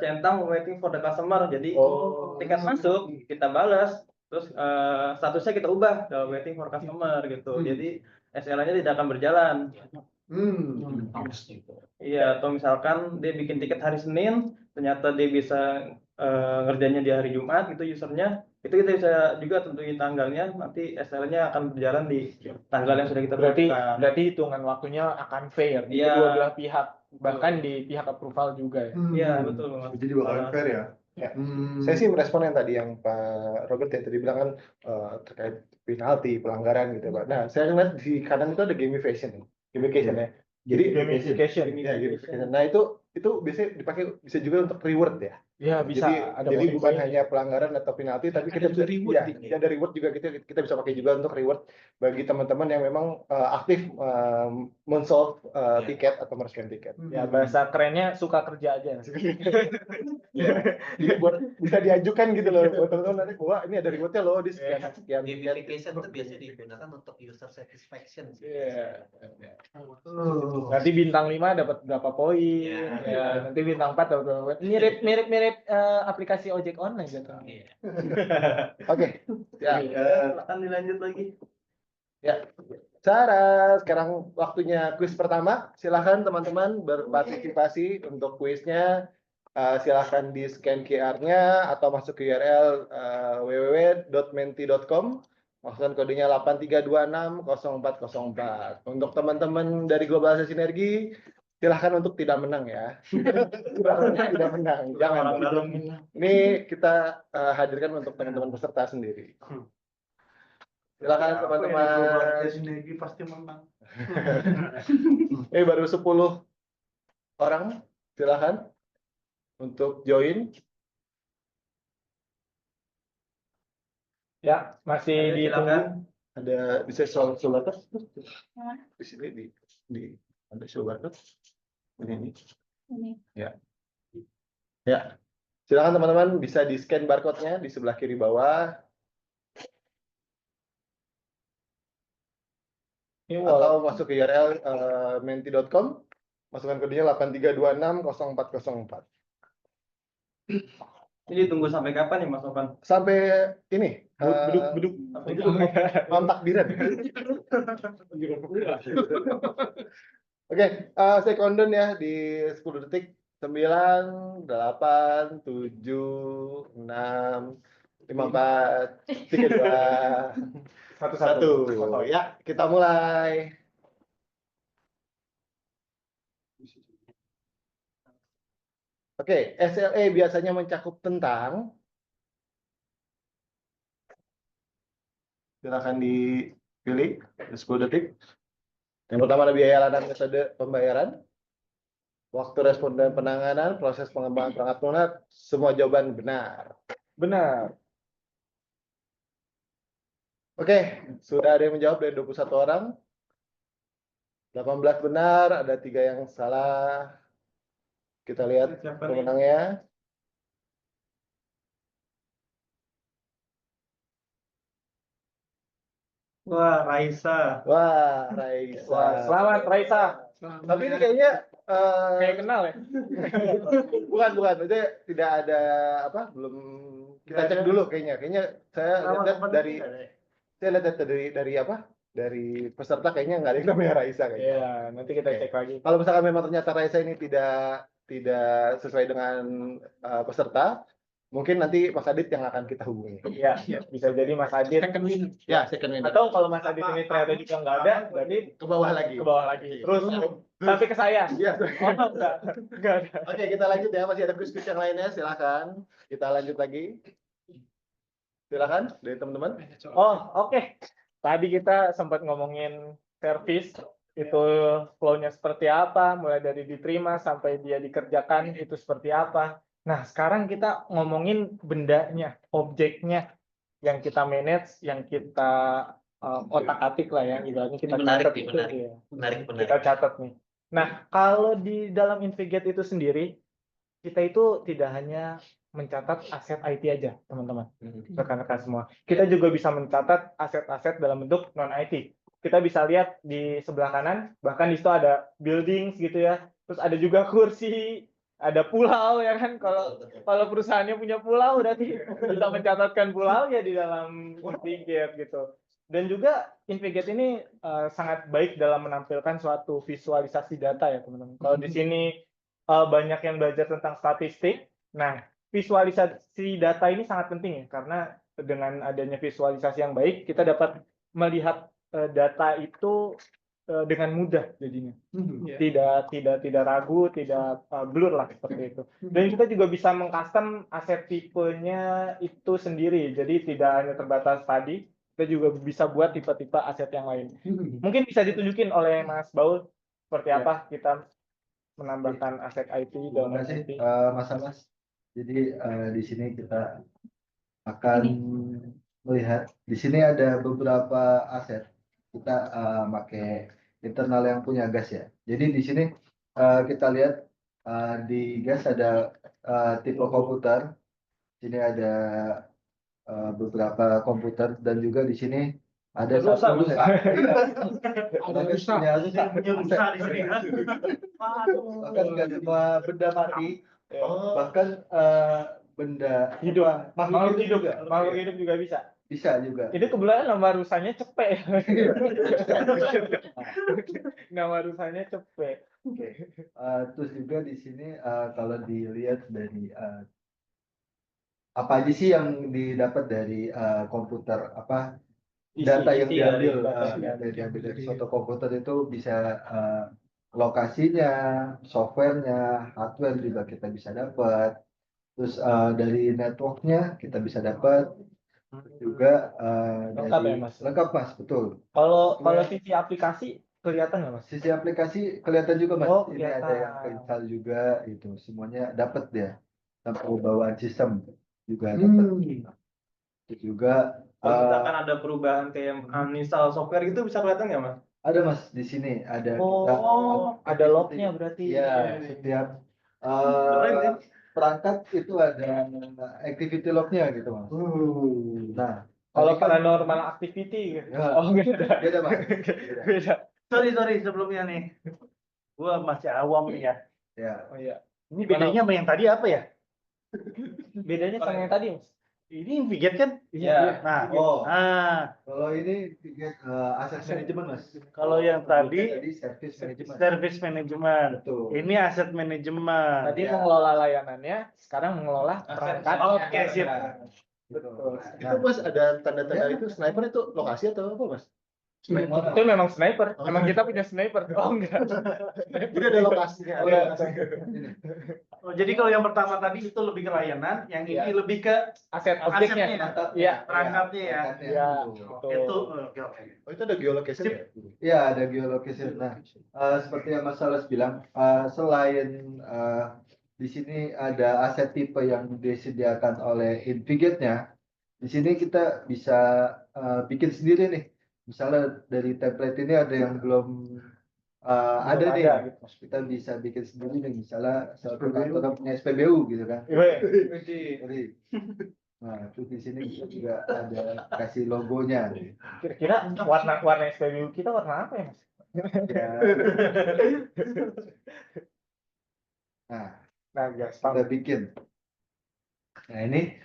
S8: centang waiting for the customer. Jadi tiket masuk, kita balas, terus statusnya kita ubah ke waiting for customer gitu. Jadi SLA-nya tidak akan berjalan. Iya, atau misalkan dia bikin tiket hari Senin, ternyata dia bisa ngerjainnya di hari Jumat gitu usernya, itu kita bisa juga tentuin tanggalnya, nanti SL-nya akan berjalan di tanggal yang sudah kita tentukan.
S6: Berarti hitungan waktunya akan fair di
S8: Iya.
S6: kedua belah pihak, bahkan di pihak approval juga ya.
S8: Iya, betul Mas.
S7: Jadi bakalan fair ya.
S1: Ya. Saya sih merespon yang tadi yang Pak Robert ya tadi bilang kan terkait penalti, pelanggaran gitu Pak. Nah, saya lihat di kanan itu ada gamification ya. Jadi
S6: Gamification.
S1: ya, gamification. Nah, itu biasanya dipakai bisa juga untuk reward ya.
S6: Ya bisa ada
S1: Jadi bukan
S6: modifier.
S1: hanya pelanggaran atau penalti, tapi kita
S4: Ada
S1: bisa
S4: reward
S1: ya,
S4: di-
S1: ada reward juga kita bisa pakai juga untuk reward bagi teman-teman yang memang aktif men-solve tiket atau merespon tiket.
S6: Ya bahasa kerennya suka kerja aja.
S1: Ya. Jadi buat bisa diajukan gitu loh buat teman-teman nanti wah ini ada rewardnya loh di sekian sekian.
S5: Gamification itu biasanya digunakan untuk user satisfaction sih.
S6: Iya. Nanti bintang 5 dapat berapa poin?
S5: Iya.
S6: Ya, nanti bintang 4 dapat berapa poin? Mirip aplikasi ojek online gitu.
S5: Iya.
S1: Oke. Ya.
S8: Silakan dilanjut lagi.
S1: Ya. Sarah, sekarang waktunya kuis pertama. Silahkan teman-teman berpartisipasi untuk kuisnya. Silahkan di scan QR-nya atau masuk ke URL www.menti.com. Masukkan kodenya 83260404. Untuk teman-teman dari Globalisasi Sinergi, silahkan untuk tidak menang ya. Tidak menang. Jangan.
S8: Orang dalam.
S1: Ini kita hadirkan untuk teman-teman peserta sendiri. Silakan teman-teman.
S2: Sinergi pasti menang.
S1: Baru 10 orang. Silakan untuk join.
S6: Ya, masih
S8: Ayo,
S6: ditunggu.
S8: silakan.
S1: Ada bisa soal batas
S3: Yang mana?
S1: di sini di ada soal batas ini.
S3: Ini.
S1: Ya. Silakan teman-teman bisa di scan barcode-nya di sebelah kiri bawah
S6: Ini
S1: atau masuk ke URL menti.com. Masukkan kodenya 83260404.
S8: Jadi tunggu sampai kapan nih Mas Novan?
S1: Sampai ini
S6: beduk.
S1: malam takbiran. Oke, saya countdown ya di 10 detik. 9, 8, 7, 6, 5, 4, 3, 2, 1. Ya, kita mulai. Oke, SLE biasanya mencakup tentang, silakan dipilih 10 detik. Yang pertama ada biaya dan metode pembayaran, waktu respon dan penanganan, proses pengembangan perangkat lunak, semua jawaban benar.
S6: Benar.
S1: Oke, sudah ada yang menjawab dari 21 orang. 18 benar, ada 3 yang salah. Kita lihat
S8: Siapa nih?
S1: pemenangnya.
S8: Wah, Raisa.
S1: Wah, Raisa.
S6: Wah, selamat Raisa.
S1: Tapi ini kayaknya
S6: Kayak kenal ya?
S1: bukan. Maksudnya tidak ada apa? Belum kita cek dulu kayaknya. Kayaknya saya lihat dari apa? Dari peserta kayaknya nggak ada yang namanya Raisa kayaknya.
S6: Iya, nanti kita
S1: Oke.
S6: cek lagi.
S1: Kalau misalkan memang ternyata Raisa ini tidak sesuai dengan peserta, mungkin nanti Mas Adit yang akan kita hubungi.
S6: Iya, bisa jadi Mas Adit.
S4: Second winner.
S1: Ya, second winner.
S6: Atau kalau Mas Adit ini ternyata juga nggak ada, berarti
S1: Ke bawah lagi.
S6: ke bawah lagi. Terus, tapi ke saya.
S1: Iya.
S6: Oh, enggak ada.
S1: Oke, kita lanjut ya. Masih ada kuis-kuis yang lainnya. Silakan. Kita lanjut lagi. Silakan dari teman-teman.
S6: Oh, oke. Tadi kita sempat ngomongin service itu flow-nya seperti apa, mulai dari diterima sampai dia dikerjakan itu seperti apa. Nah, sekarang kita ngomongin bendanya, objeknya yang kita manage, yang kita otak-atik lah ya, ibaratnya kita
S5: Menarik
S6: catat
S5: nih,
S6: itu,
S5: menarik.
S6: ya.
S5: Menarik.
S6: Kita catat nih. Nah, kalau di dalam Invigate itu sendiri, kita itu tidak hanya mencatat aset IT aja, teman-teman, rekan-rekan semua. Kita juga bisa mencatat aset-aset dalam bentuk non-IT. Kita bisa lihat di sebelah kanan, bahkan di situ ada buildings gitu ya. Terus ada juga kursi, ada pulau ya kan. Kalau perusahaannya punya pulau, berarti bisa mencatatkan pulau ya di dalam Invigate gitu. Dan juga Invigate ini sangat baik dalam menampilkan suatu visualisasi data ya teman-teman. Kalau di sini banyak yang belajar tentang statistik. Nah, visualisasi data ini sangat penting ya, karena dengan adanya visualisasi yang baik, kita dapat melihat data itu dengan mudah jadinya. Tidak ragu, tidak blur lah seperti itu. Dan kita juga bisa mengcustom aset tipenya itu sendiri. Jadi tidak hanya terbatas tadi, kita juga bisa buat tipe-tipe aset yang lain. Mungkin bisa ditunjukin oleh Mas Baul seperti apa kita menambahkan aset IT dan
S9: Terima kasih
S6: IT.
S9: Mas Amas. Jadi di sini kita akan melihat di sini ada beberapa aset. Kita pakai internal yang punya gas ya. Jadi di sini kita lihat di gas ada tipe komputer. Sini ada beberapa komputer dan juga di sini ada satu
S4: rusak.
S9: ada
S4: rusak.
S2: Punya rusak di sini kan.
S9: bahkan nggak cuma benda mati, bahkan benda
S6: Hidup, makhluk hidup
S9: juga
S6: makhluk hidup juga
S9: bisa juga.
S6: itu kebetulan nama rusanya cepet. Nama rusanya cepet.
S9: Terus juga di sini kalau dilihat dari apa aja sih yang didapat dari komputer, apa data yang
S6: Isi
S9: diambil
S6: dari
S9: diambil dari suatu komputer itu bisa lokasinya, softwarenya, hardware juga kita bisa dapat. Terus dari networknya kita bisa dapat juga
S6: Lengkap
S9: dari
S6: ya, Mas?
S9: lengkap Mas, betul.
S6: Kalau sisi aplikasi kelihatan nggak Mas?
S9: Sisi aplikasi kelihatan juga Mas.
S6: Oh,
S9: Ini
S6: kelihatan.
S9: ada yang keinstall juga, itu semuanya dapat dia. Sampai bawaan sistem juga dapat. Itu juga
S8: Kalau misalkan ada perubahan kayak uninstall software gitu bisa kelihatan nggak Mas?
S9: ada Mas di sini ada
S6: Ada lognya berarti.
S9: ya, setiap
S8: Keren ya.
S9: perangkat itu ada activity lognya gitu Mas. Nah,
S6: Kalau
S9: tadi kan-
S6: paranormal activity gitu.
S9: Ya,
S6: Oh, beda.
S9: beda Mas.
S6: Beda.
S2: Sorry sebelumnya nih. Gua masih awam nih ya.
S9: Ya.
S6: Oh iya.
S2: Ini bedanya sama yang tadi apa ya?
S6: Bedanya sama yang tadi, Mas.
S2: Ini Invigate kan?
S6: Iya.
S2: Nah,
S9: Kalau ini tiket aset manajemen Mas.
S2: kalau yang tadi
S9: service manajemen.
S2: service management.
S9: Betul.
S2: Ini aset manajemen.
S6: Tadi mengelola layanannya, sekarang mengelola perangkatnya.
S2: Oke, sip.
S6: Betul.
S1: Itu Mas ada tanda-tanda itu sniper itu lokasi atau apa Mas?
S6: Itu memang sniper. Emang kita punya sniper. Oh enggak.
S1: Jadi ada lokasinya.
S6: Oh, iya.
S2: Oh, jadi kalau yang pertama tadi itu lebih ke layanan, yang ini
S6: Iya.
S2: lebih ke
S6: Aset objeknya.
S2: asetnya,
S6: Iya.
S2: perangkatnya ya.
S6: Iya.
S2: Itu
S6: Betul.
S2: oke.
S1: Oh itu ada geolocation ya?
S9: Ya, ada geolocation. Nah, seperti yang Mas Salas bilang, selain di sini ada aset tipe yang disediakan oleh Invigate-nya, di sini kita bisa bikin sendiri nih. Misalnya dari template ini ada yang belum ada nih,
S6: ada, gitu.
S9: kita bisa bikin sendiri nih. Misalnya satu kantor punya SPBU gitu kan. Jadi, nah, terus di sini kita juga ada kasih logonya.
S6: Kira-kira warna SPBU kita warna apa ya, Mas?
S9: Ya. Nah,
S6: guys,
S9: kita bikin. Nah ini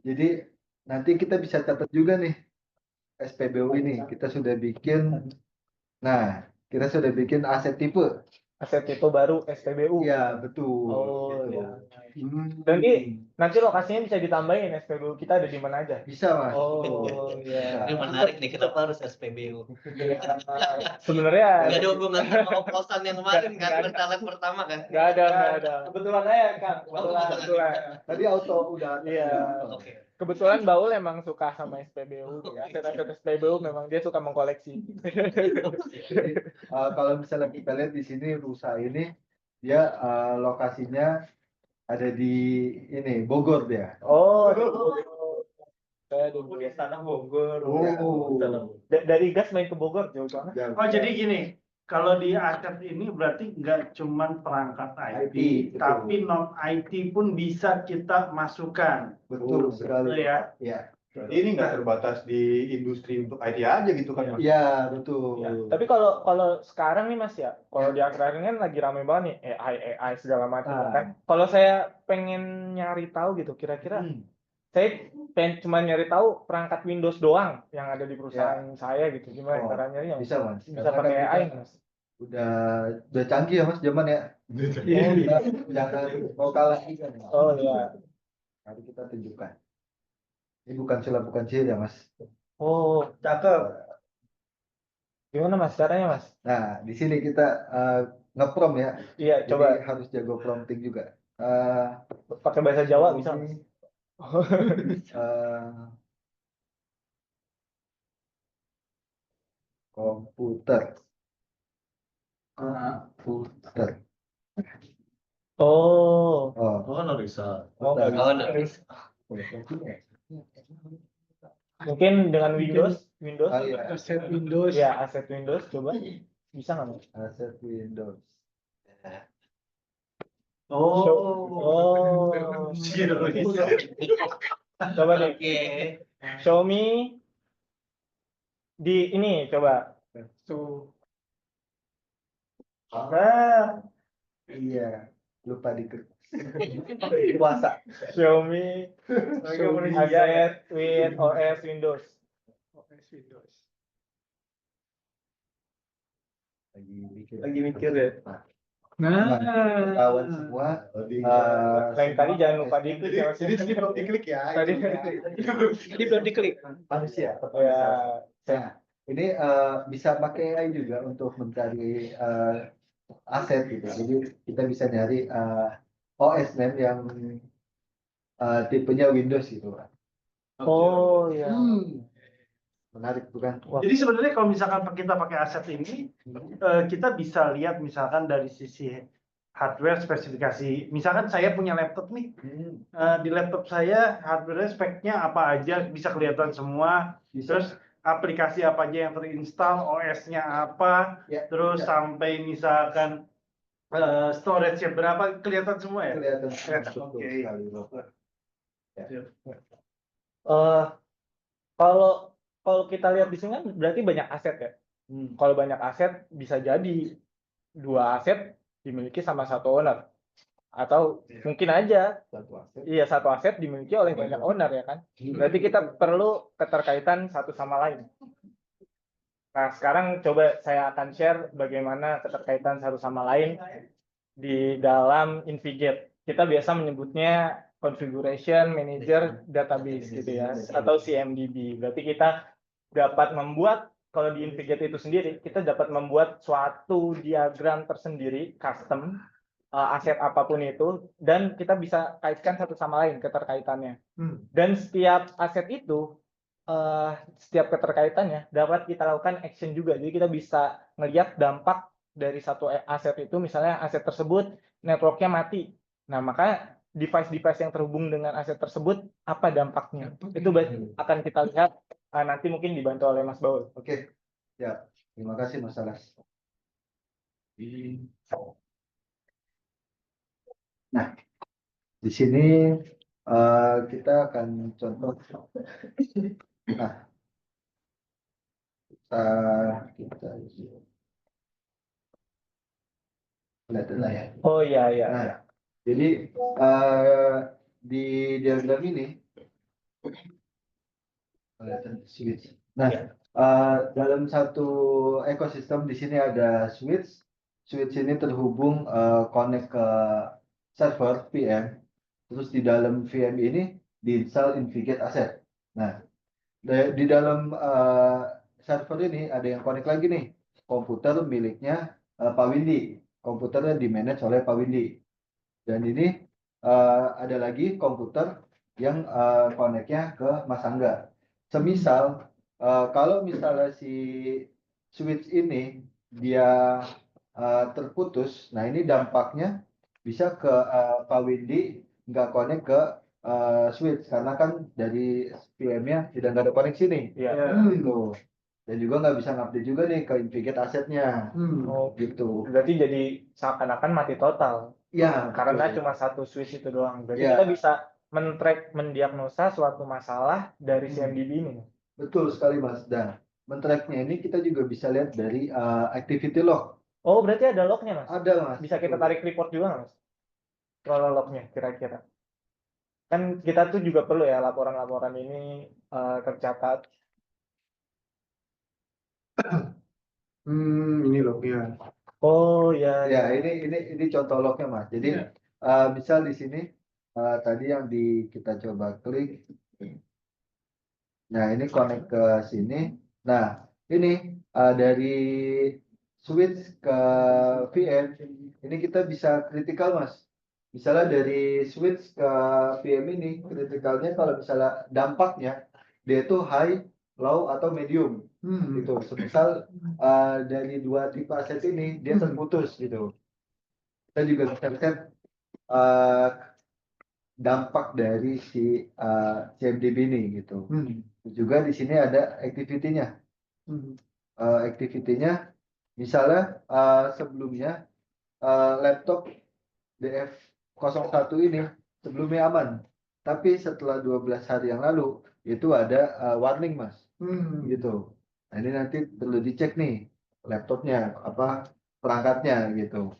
S9: jadi nanti kita bisa catat juga nih SPBU ini. Kita sudah bikin. Nah, kita sudah bikin aset tipe.
S6: Aset tipe baru SPBU.
S9: Iya betul.
S6: Oh
S9: gitu.
S6: iya. Dan nanti lokasinya bisa ditambahin SPBU kita ada di mana aja.
S9: Bisa Mas.
S6: Oh iya.
S5: Ini menarik nih, kenapa harus SPBU?
S6: Sebenarnya
S5: Nggak ada hubungan sama oplosan yang kemarin kan,
S6: Nggak ada.
S5: pertalite pertama kan?
S6: nggak ada. Kebetulan aja Kang. Kebetulan.
S9: Tadi auto udah.
S6: Iya.
S5: Oke.
S6: Kebetulan Baul emang suka sama SPBU, ya. Aset-aset SPBU memang dia suka mengkoleksi.
S9: Kalau misalnya kita lihat di sini rusa ini dia lokasinya ada di ini Bogor dia.
S6: Oh, saya di Tanah Bogor.
S9: Oh.
S6: Dari gas main ke Bogor jauh banget.
S2: Oh, jadi gini, kalau di aset ini berarti nggak cuman perangkat IT,
S9: IT, betul.
S2: tapi non IT pun bisa kita masukkan.
S9: Betul sekali.
S2: Betul ya.
S9: Ya.
S7: Berarti ini nggak terbatas di industri untuk IT aja gitu kan Mas?
S9: Ya, betul.
S6: Ya, tapi kalau sekarang nih Mas ya, kalau di akhir-akhir ini kan lagi rame banget nih AI segala macam kan. Kalau saya pengen nyari tahu gitu, kira-kira saya pengen cuma nyari tahu perangkat Windows doang yang ada di perusahaan saya gitu. Gimana cara nyarinya?
S9: Bisa Mas.
S6: Bisa
S9: Karena
S6: pakai
S9: kan
S6: AI
S9: kita
S6: Mas.
S9: udah canggih ya Mas zaman ya. Jangan mau kalah juga.
S6: Oh iya.
S9: Mari kita tunjukkan. Ini bukan sulap, bukan sihir ya Mas.
S6: Oh,
S2: Cakep.
S6: gimana Mas caranya Mas?
S9: Nah, di sini kita ngeprom ya.
S6: Iya,
S9: Jadi
S6: coba
S9: harus jago prompting juga.
S6: pakai bahasa Jawa bisa Mas.
S9: Komputer.
S6: Oh,
S9: Oh,
S5: bisa.
S6: oh nggak bisa.
S5: Oh, nggak bisa.
S6: Mungkin dengan Windows,
S9: Ah, iya.
S4: Aset Windows.
S6: ya aset Windows coba bisa nggak Mas?
S9: Aset Windows.
S6: Oh, coba deh.
S5: Oke.
S6: Show me di ini coba.
S4: Tuh.
S9: Iya, lupa diklik. Puasa.
S6: Show me asset with OS Windows.
S4: OS Windows.
S6: Lagi mikir ya.
S4: Nah,
S9: Kawan semua.
S6: Lain kali jangan lupa diklik ya Mas.
S1: Jadi tadi belum diklik ya.
S6: Tadi
S4: ini belum diklik.
S9: Manusia.
S6: ya.
S9: Nah, ini bisa pakai AI juga untuk mencari aset gitu. Jadi kita bisa nyari OS name yang tipenya Windows gitu.
S6: Oh ya.
S9: Menarik bukan?
S2: Jadi sebenarnya kalau misalkan kita pakai aset ini, kita bisa lihat misalkan dari sisi hardware spesifikasi. Misalkan saya punya laptop nih, di laptop saya hardware speknya apa aja bisa kelihatan semua. Terus aplikasi apa aja yang terinstall, OS-nya apa,
S9: Ya,
S2: terus
S9: bisa.
S2: sampai misalkan storage-nya berapa kelihatan semua ya.
S9: Kelihatan
S2: Oke.
S9: betul sekali.
S6: Kalau kita lihat di sini kan berarti banyak aset ya. Kalau banyak aset bisa jadi 2 aset dimiliki sama satu owner. Atau mungkin aja
S9: Satu aset.
S6: iya satu aset dimiliki oleh banyak owner ya kan. Berarti kita perlu keterkaitan satu sama lain. Nah, sekarang coba saya akan share bagaimana keterkaitan satu sama lain di dalam Invigate. Kita biasa menyebutnya Configuration Manager Database gitu ya, atau CMDB. Berarti kita dapat membuat, kalau di Invigate itu sendiri, kita dapat membuat suatu diagram tersendiri, custom, aset apapun itu, dan kita bisa kaitkan satu sama lain keterkaitannya. Dan setiap aset itu, setiap keterkaitannya dapat kita lakukan action juga. Jadi kita bisa ngelihat dampak dari satu aset itu, misalnya aset tersebut networknya mati. Nah, maka device-device yang terhubung dengan aset tersebut, apa dampaknya? Itu akan kita lihat nanti mungkin dibantu oleh Mas Baul.
S9: Oke. Ya, terima kasih Mas Alas. Nah, di sini kita akan contoh. Nah, kita lihat dulu ya.
S6: Oh iya iya.
S9: Nah, jadi di diagram ini kelihatan switch. Nah, dalam satu ekosistem di sini ada switch. Switch ini terhubung connect ke server VM. Terus di dalam VM ini diinstal Invigate Asset. Nah, di dalam server ini ada yang connect lagi nih, komputer miliknya Pak Windy. Komputernya di-manage oleh Pak Windy. Dan ini ada lagi komputer yang connect-nya ke Mas Angga. Semisal kalau misalnya si switch ini dia terputus, nah ini dampaknya bisa ke Pak Windy nggak connect ke switch karena kan dari VM-nya tidak nggak ada koneksi nih.
S6: Iya.
S9: Gitu. Dan juga nggak bisa ngupdate juga nih ke Invigate asetnya.
S6: Oh,
S9: Gitu.
S6: berarti jadi seakan-akan mati total.
S9: Ya,
S6: Karena
S9: betul.
S6: cuma satu switch itu doang. Berarti
S9: Ya.
S6: kita bisa men-track, mendiagnosa suatu masalah dari CMDB ini.
S9: Betul sekali Mas. Dan men-tracknya ini kita juga bisa lihat dari activity log.
S6: Oh, berarti ada lognya, Mas?
S9: Ada Mas.
S6: Bisa kita tarik report juga, nggak, Mas? Kalau lognya kira-kira. Kan kita tuh juga perlu ya laporan-laporan ini tercatat.
S7: Ini lognya.
S6: Oh ya,
S9: Ya, ini contoh lognya Mas. Jadi misal di sini tadi yang kita coba klik. Nah, ini connect ke sini. Nah, ini dari switch ke VM, ini kita bisa kritikal Mas. Misalnya dari switch ke VM ini, kritikalnya kalau misalnya dampaknya, dia itu high, low, atau medium. Gitu. Semisal dari dua tipe aset ini, dia terputus gitu. Kita juga bisa lihat dampak dari si CMDB ini gitu. Juga di sini ada activity-nya. Activity-nya misalnya sebelumnya laptop DF01 ini sebelumnya aman. Tapi setelah 12 hari yang lalu itu ada warning Mas. Gitu. Nah, ini nanti perlu dicek nih laptopnya apa perangkatnya gitu.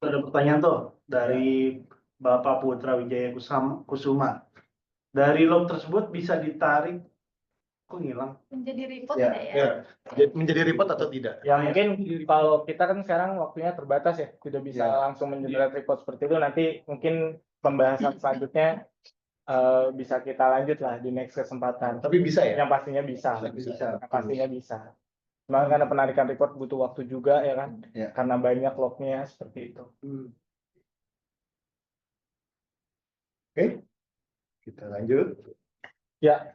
S2: Ada pertanyaan tuh dari Bapak Putra Wijaya Kusuma. Dari log tersebut bisa ditarik, kok ngilang?
S3: Menjadi report
S9: Ya,
S3: tidak ya?
S1: Menjadi report atau tidak?
S6: ya mungkin kalau kita kan sekarang waktunya terbatas ya, tidak bisa
S9: Ya.
S6: langsung mengenerate report seperti itu. Nanti mungkin pembahasan selanjutnya bisa kita lanjut lah di next kesempatan.
S1: Tapi bisa ya?
S6: Yang pastinya bisa.
S9: Bisa.
S6: Yang pastinya bisa. Cuma karena penarikan report butuh waktu juga ya kan,
S9: Ya.
S6: karena banyak lognya seperti itu.
S1: Oke, kita lanjut.
S6: Ya,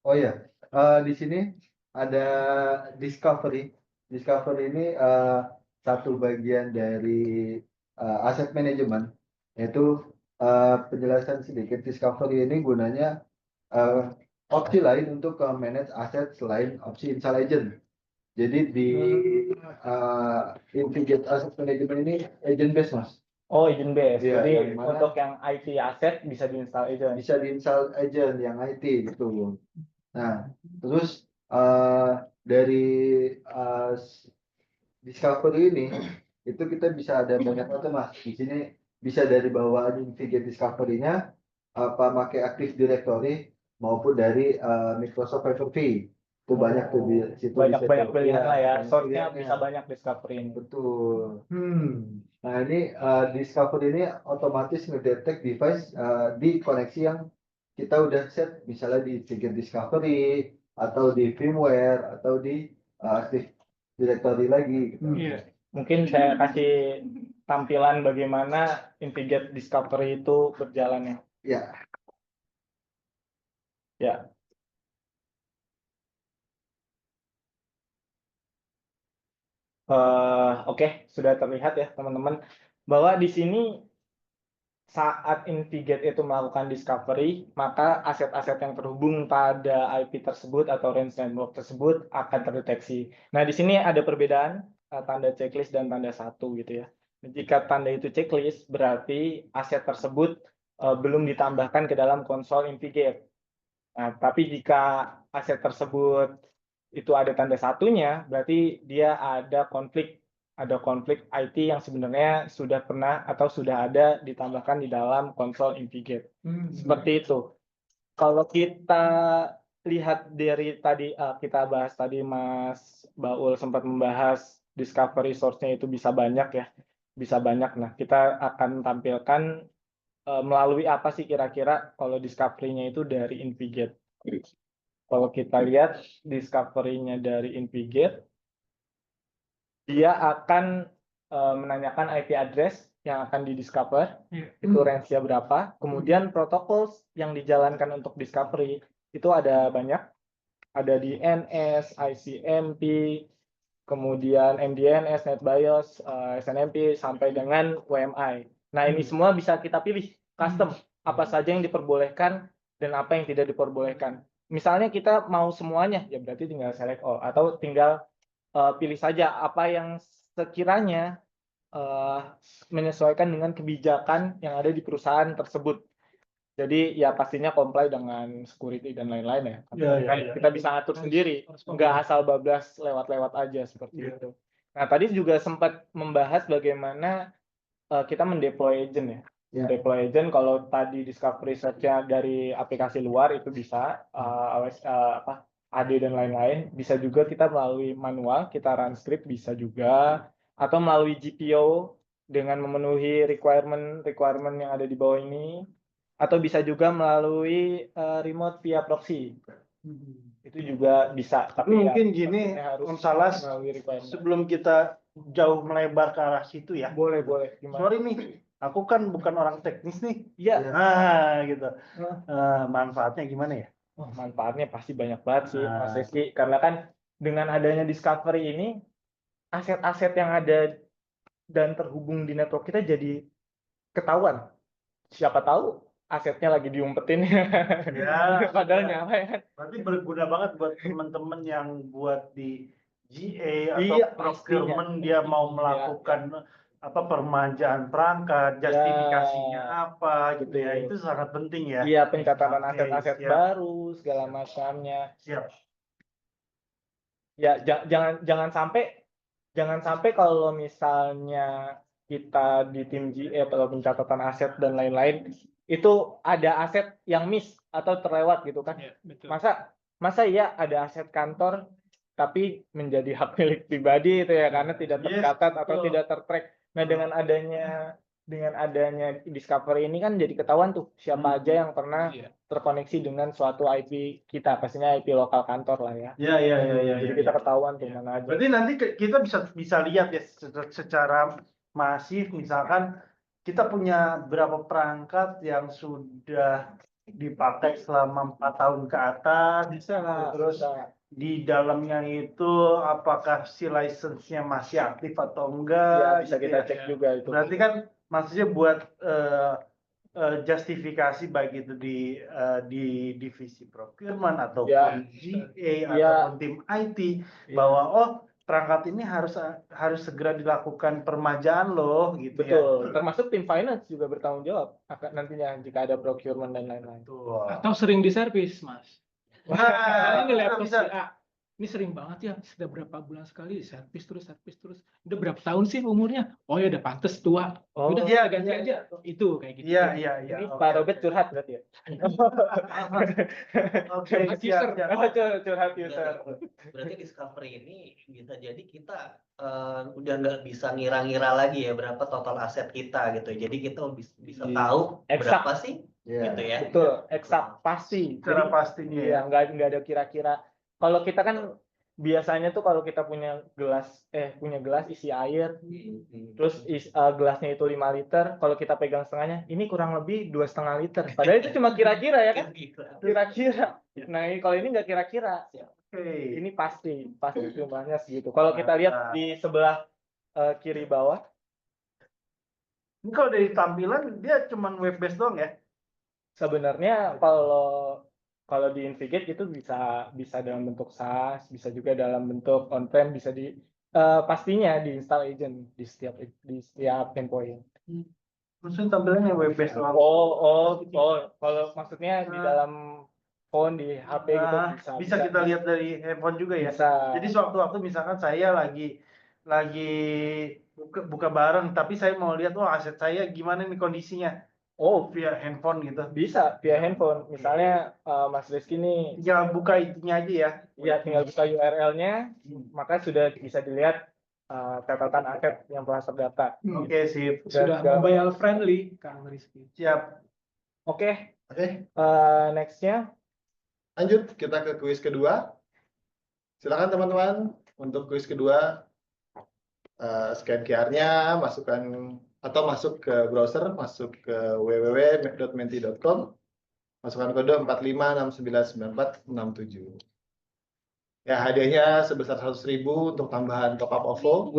S9: Oh ya, di sini ada discovery. Discovery ini satu bagian dari aset manajemen, yaitu penjelasan sedikit. Discovery ini gunanya opsi lain untuk manage aset selain opsi install agent. Jadi di Invigate Asset Management ini agent based Mas.
S6: oh agent base.
S9: Iya,
S6: Jadi
S9: yang mana-
S6: untuk yang IT aset bisa diinstal agent.
S9: Bisa diinstal agent yang IT gitu. Nah, terus dari Discovery ini itu kita bisa ada banyak macam Mas. Di sini bisa dari bawaan Invigate Discovery-nya apa pakai Active Directory maupun dari Microsoft Hyper-V. Itu banyak tuh di situ.
S6: Banyak
S9: bisa
S6: banyak
S9: tuh.
S6: pilihan
S9: Iya,
S6: lah ya.
S9: banyak
S6: Source-nya
S9: pilihannya.
S6: bisa banyak discovery.
S9: Betul. Nah, ini Discovery ini otomatis ngedetect device di koneksi yang kita udah set, misalnya di Figure Discovery atau di firmware atau di Active Directory lagi.
S6: Iya. Mungkin saya kasih tampilan bagaimana Invigate Discovery itu berjalannya.
S9: Ya.
S6: Ya. Oke, sudah terlihat ya teman-teman bahwa di sini saat Invigate itu melakukan discovery, maka aset-aset yang terhubung pada IP tersebut atau range network tersebut akan terdeteksi. Nah, di sini ada perbedaan tanda checklist dan tanda 1 gitu ya. Jika tanda itu checklist, berarti aset tersebut belum ditambahkan ke dalam konsol Invigate. Nah, tapi jika aset tersebut itu ada tanda satunya, berarti dia ada konflik IT yang sebenarnya sudah pernah atau sudah ada ditambahkan di dalam konsol Invigate. Seperti itu. Kalau kita lihat dari tadi kita bahas tadi Mas Baul sempat membahas discovery source-nya itu bisa banyak ya. bisa banyak. Nah, kita akan tampilkan melalui apa sih kira-kira kalau discovery-nya itu dari Invigate. Kalau kita lihat discovery-nya dari Invigate, dia akan menanyakan IP address yang akan di-discover, itu range-nya berapa. Kemudian protokol yang dijalankan untuk discovery itu ada banyak. Ada DNS, ICMP, kemudian MDNS, NetBIOS, SNMP, sampai dengan WMI. Nah, ini semua bisa kita pilih custom, apa saja yang diperbolehkan dan apa yang tidak diperbolehkan. Misalnya kita mau semuanya, ya berarti tinggal select all, atau tinggal pilih saja apa yang sekiranya menyesuaikan dengan kebijakan yang ada di perusahaan tersebut. Jadi ya pastinya comply dengan security dan lain-lain ya. Kita bisa atur sendiri, nggak asal bablas lewat-lewat aja seperti itu. Nah, tadi juga sempat membahas bagaimana kita mendeploy agent ya. Deploy agent kalau tadi discovery search-nya dari aplikasi luar itu bisa AD dan lain-lain. Bisa juga kita melalui manual, kita run script bisa juga, atau melalui GPO dengan memenuhi requirement yang ada di bawah ini, atau bisa juga melalui remote via proxy. Itu juga bisa.
S2: Tapi
S6: ya,
S2: mungkin gini,
S6: harus
S2: Om Salas,
S6: melalui requirement.
S2: sebelum kita jauh melebar ke arah situ ya.
S6: Boleh. Gimana?
S2: Sorry nih, aku kan bukan orang teknis nih.
S6: Iya.
S2: Nah, gitu. Manfaatnya gimana ya?
S6: Oh, manfaatnya pasti banyak banget sih, Mas Rizky. Karena kan dengan adanya discovery ini, aset-aset yang ada dan terhubung di network kita jadi ketahuan. Siapa tahu asetnya lagi diumpetin.
S2: Ya,
S6: Padahal nyala ya kan.
S2: berarti berguna banget buat teman-teman yang buat di GA atau
S6: Iya,
S2: procurement dia mau melakukan apa permajaan perangkat, justifikasinya apa gitu ya. Itu sangat penting ya.
S6: Iya, pencatatan
S2: Oke,
S6: aset-aset
S2: siap.
S6: baru segala macamnya.
S2: Siap.
S6: Ya, jangan sampai kalau misalnya kita di tim GA atau pencatatan aset dan lain-lain itu ada aset yang miss atau terlewat gitu kan.
S4: Ya, betul.
S6: Masa ya ada aset kantor tapi menjadi hak milik pribadi itu ya karena tidak tercatat atau tidak tertrack. Nah, dengan adanya discovery ini kan jadi ketahuan tuh siapa aja yang pernah terkoneksi dengan suatu IP kita, pastinya IP lokal kantor lah ya.
S2: Iya.
S6: Jadi kita ketahuan tuh mana aja.
S2: Berarti nanti kita bisa lihat ya secara masif, misalkan kita punya berapa perangkat yang sudah dipakai selama 4 tahun ke atas, terus di dalamnya itu apakah si license-nya masih aktif atau enggak,
S6: Ya, bisa
S2: gitu
S6: kita
S2: ya.
S6: cek juga itu.
S2: Berarti kan maksudnya buat justifikasi baik itu di divisi procurement ataupun GA ataupun tim IT bahwa oh perangkat ini harus segera dilakukan permajaan loh gitu ya.
S6: Betul. Termasuk tim finance juga bertanggung jawab akan nantinya jika ada procurement dan lain-lain.
S4: Atau sering diservis, Mas.
S2: Wah,
S4: Ini laptop
S2: bisa.
S4: si A. Ini sering banget ya, sudah berapa bulan sekali servis terus. Udah berapa tahun sih umurnya? Oh ya udah pantes tua.
S6: Oh,
S4: Udah
S2: iya,
S4: ganti
S2: iya.
S4: aja. Itu kayak gitu.
S2: Iya.
S6: Ini
S2: Oke,
S6: Pak Robert curhat berarti ya?
S2: Oke,
S4: Curhat user.
S2: siap.
S6: Oh, curhat user.
S5: Berarti discovery ini bisa jadi kita udah nggak bisa ngira-ngira lagi ya berapa total aset kita gitu. Jadi kita bisa tahu
S6: Eksak.
S5: berapa sih gitu ya.
S6: Betul, eksak pasti.
S2: Secara
S6: Jadi,
S2: pastinya ya.
S6: iya, nggak ada kira-kira. Kalau kita kan biasanya tuh kalau kita punya gelas isi air, terus gelasnya itu 5 liter, kalau kita pegang setengahnya, ini kurang lebih 2,5 liter. Padahal itu cuma kira-kira ya kan? Kira-kira. Nah, kalau ini nggak kira-kira.
S2: Oke.
S6: Ini pasti jumlahnya segitu. Kalau kita lihat di sebelah kiri bawah,
S2: Ini kalau dari tampilan dia cuman web based doang ya?
S6: sebenarnya kalau di Invigate itu bisa dalam bentuk SaaS, bisa juga dalam bentuk on-prem, bisa pastinya di install agent di setiap endpoint.
S2: Maksudnya tampilannya web based doang.
S6: Kalau maksudnya di dalam phone, di HP gitu
S2: Bisa kita lihat dari handphone juga ya.
S6: Bisa.
S2: Jadi sewaktu-waktu misalkan saya lagi buka barang, tapi saya mau lihat aset saya gimana nih kondisinya.
S6: Oh,
S2: Via handphone gitu.
S6: bisa via handphone. Misalnya Mas Rizky nih,
S2: Tinggal buka itunya aja ya.
S6: ya tinggal buka URL-nya, maka sudah bisa dilihat catatan aset yang telah terdata.
S2: Oke, sip.
S4: Sudah
S6: Dan-
S4: mobile friendly, Kang Rizky.
S2: Siap.
S6: Oke,
S1: Oke,
S6: nextnya.
S1: lanjut kita ke kuis kedua. Silakan teman-teman untuk kuis kedua. Scan QR-nya, masukkan atau masuk ke browser, masuk ke www.menti.com, masukkan kode 45699467. Ya, hadiahnya sebesar 100.000 untuk tambahan top up OVO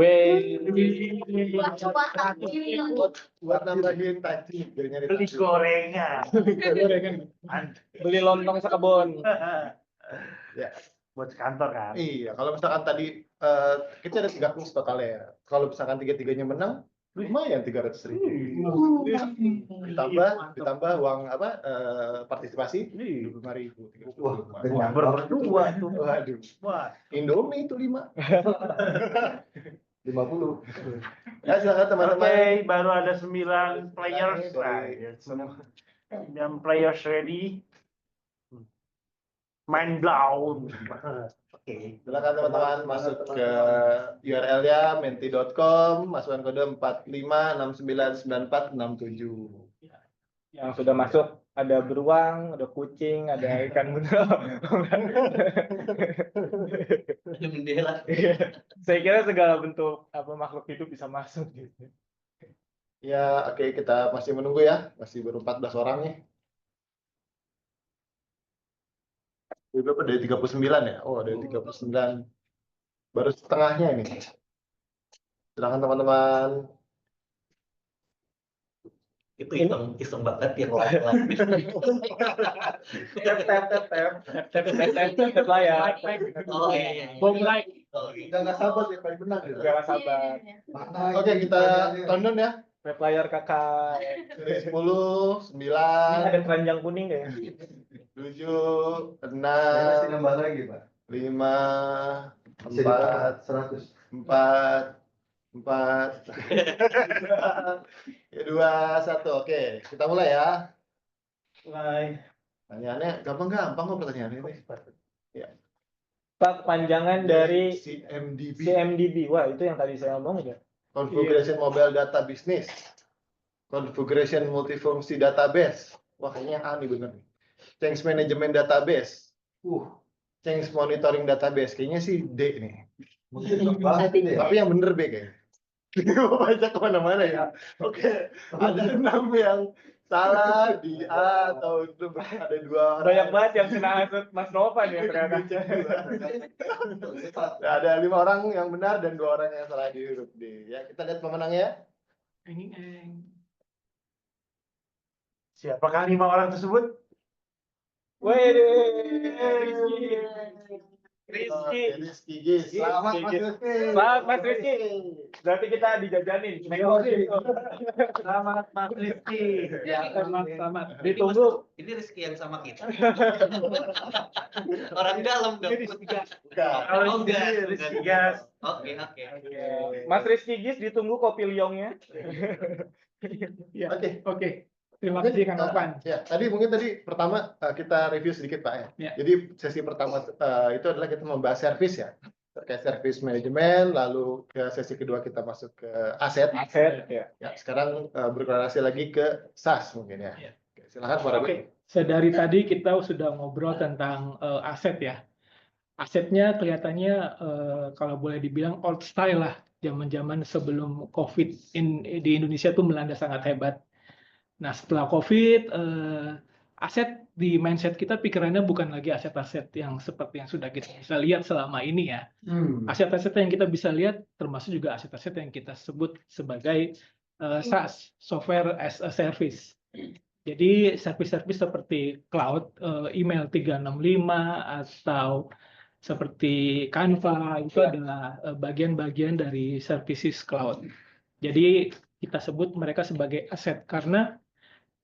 S1: buat nambahin tadi biar nyari
S2: Beli
S1: takjil.
S2: gorengan.
S6: Beli lontong sekebun.
S1: Ya.
S2: Buat kantor kan.
S1: Iya, kalau misalkan tadi kita ada 3 kuis totalnya ya. Kalau misalkan 3-3-nya menang, lumayan 300.000. Ditambah uang apa partisipasi 25.000.
S9: Wah,
S2: Wah, berdua tuh.
S1: Waduh.
S2: Wah.
S1: Indomie itu 5.
S9: 50.
S1: Ya, silakan
S2: Oke,
S1: teman-teman.
S2: baru ada 9 players.
S1: Dari
S2: Nah, 9 players ready. Mind blown. Oke.
S1: Silakan teman-teman masuk ke URL-nya menti.com, masukkan kode 45699467.
S6: Yang sudah masuk ada beruang, ada kucing, ada ikan buntel.
S5: Ada bendera.
S6: Saya kira segala bentuk makhluk hidup bisa masuk gitu.
S1: Ya, oke, kita masih menunggu ya. Masih baru 14 orang nih. Ini berapa? Dari 39 ya? Oh, dari 39. Baru setengahnya ini. Silakan teman-teman.
S5: Itu iseng banget yang lain.
S6: Tap layar.
S5: Oh iya.
S4: Bom like.
S5: Oh, iya.
S1: Udah nggak sabar ya, paling benar. Gitu.
S6: Jangan sabar.
S1: Oke, kita countdown ya.
S6: Tap layar kakak.
S1: Dari 10, 9,
S6: Ini ada keranjang kuning deh.
S1: 7, 6,
S9: Masih nambah lagi, Pak.
S1: 5,
S9: Bisa
S1: 4,
S9: 100.
S1: 4, 2, 1. Oke, kita mulai ya.
S2: Mulai.
S1: Pertanyaannya gampang-gampang kok pertanyaannya ini.
S6: Pak, panjangan dari
S1: CMDB.
S6: CMDB. Wah, itu yang tadi saya ngomong ya.
S1: Configuration Mobile Data Business. Configuration Multifungsi Database. Wah, kayaknya A nih bener nih. Change Management Database. Change Monitoring Database. Kayaknya sih D nih. Tapi yang bener B kayaknya. Baca kemana-mana ya. Oke, ada 6 yang salah di A atau itu ada 2 orang.
S6: Banyak banget yang kena hasut Mas Novan ya ternyata.
S1: Nah, ada 5 orang yang benar dan 2 orang yang salah di huruf D. Ya, kita lihat pemenangnya.
S2: Siapakah 5 orang tersebut?
S1: Rizky Gis.
S6: Selamat Mas Rizky. Berarti kita dijajanin.
S2: Selamat Mas Rizky.
S4: Ya, selamat.
S6: Ditunggu.
S5: Ini Rizky yang sama kita. Orang dalam dong.
S2: Kalau
S5: enggak.
S2: Rizky Gas.
S5: Oke.
S6: Mas Rizky Gis ditunggu kopi liongnya.
S4: Ya,
S1: Oke.
S4: oke. Terima kasih Kang Novan.
S1: Ya, tadi pertama kita review sedikit Pak ya.
S4: Ya.
S1: Jadi sesi pertama itu adalah kita membahas servis ya. Terkait servis manajemen, lalu ke sesi kedua kita masuk ke aset.
S6: Aset ya.
S1: Ya, sekarang berkorelasi lagi ke SaaS mungkin ya.
S4: Ya.
S1: Oke, silakan Pak Rabi.
S4: Oke, sedari tadi kita sudah ngobrol tentang aset ya. Asetnya kelihatannya kalau boleh dibilang old style lah, zaman-zaman sebelum COVID di Indonesia tuh melanda sangat hebat. Nah, setelah COVID, aset di mindset kita pikirannya bukan lagi aset-aset yang seperti yang sudah kita bisa lihat selama ini ya. Aset-aset yang kita bisa lihat termasuk juga aset-aset yang kita sebut sebagai SaaS, Software as a Service. Jadi service-service seperti cloud, email 365 atau seperti Canva itu adalah bagian-bagian dari services cloud. Jadi kita sebut mereka sebagai aset karena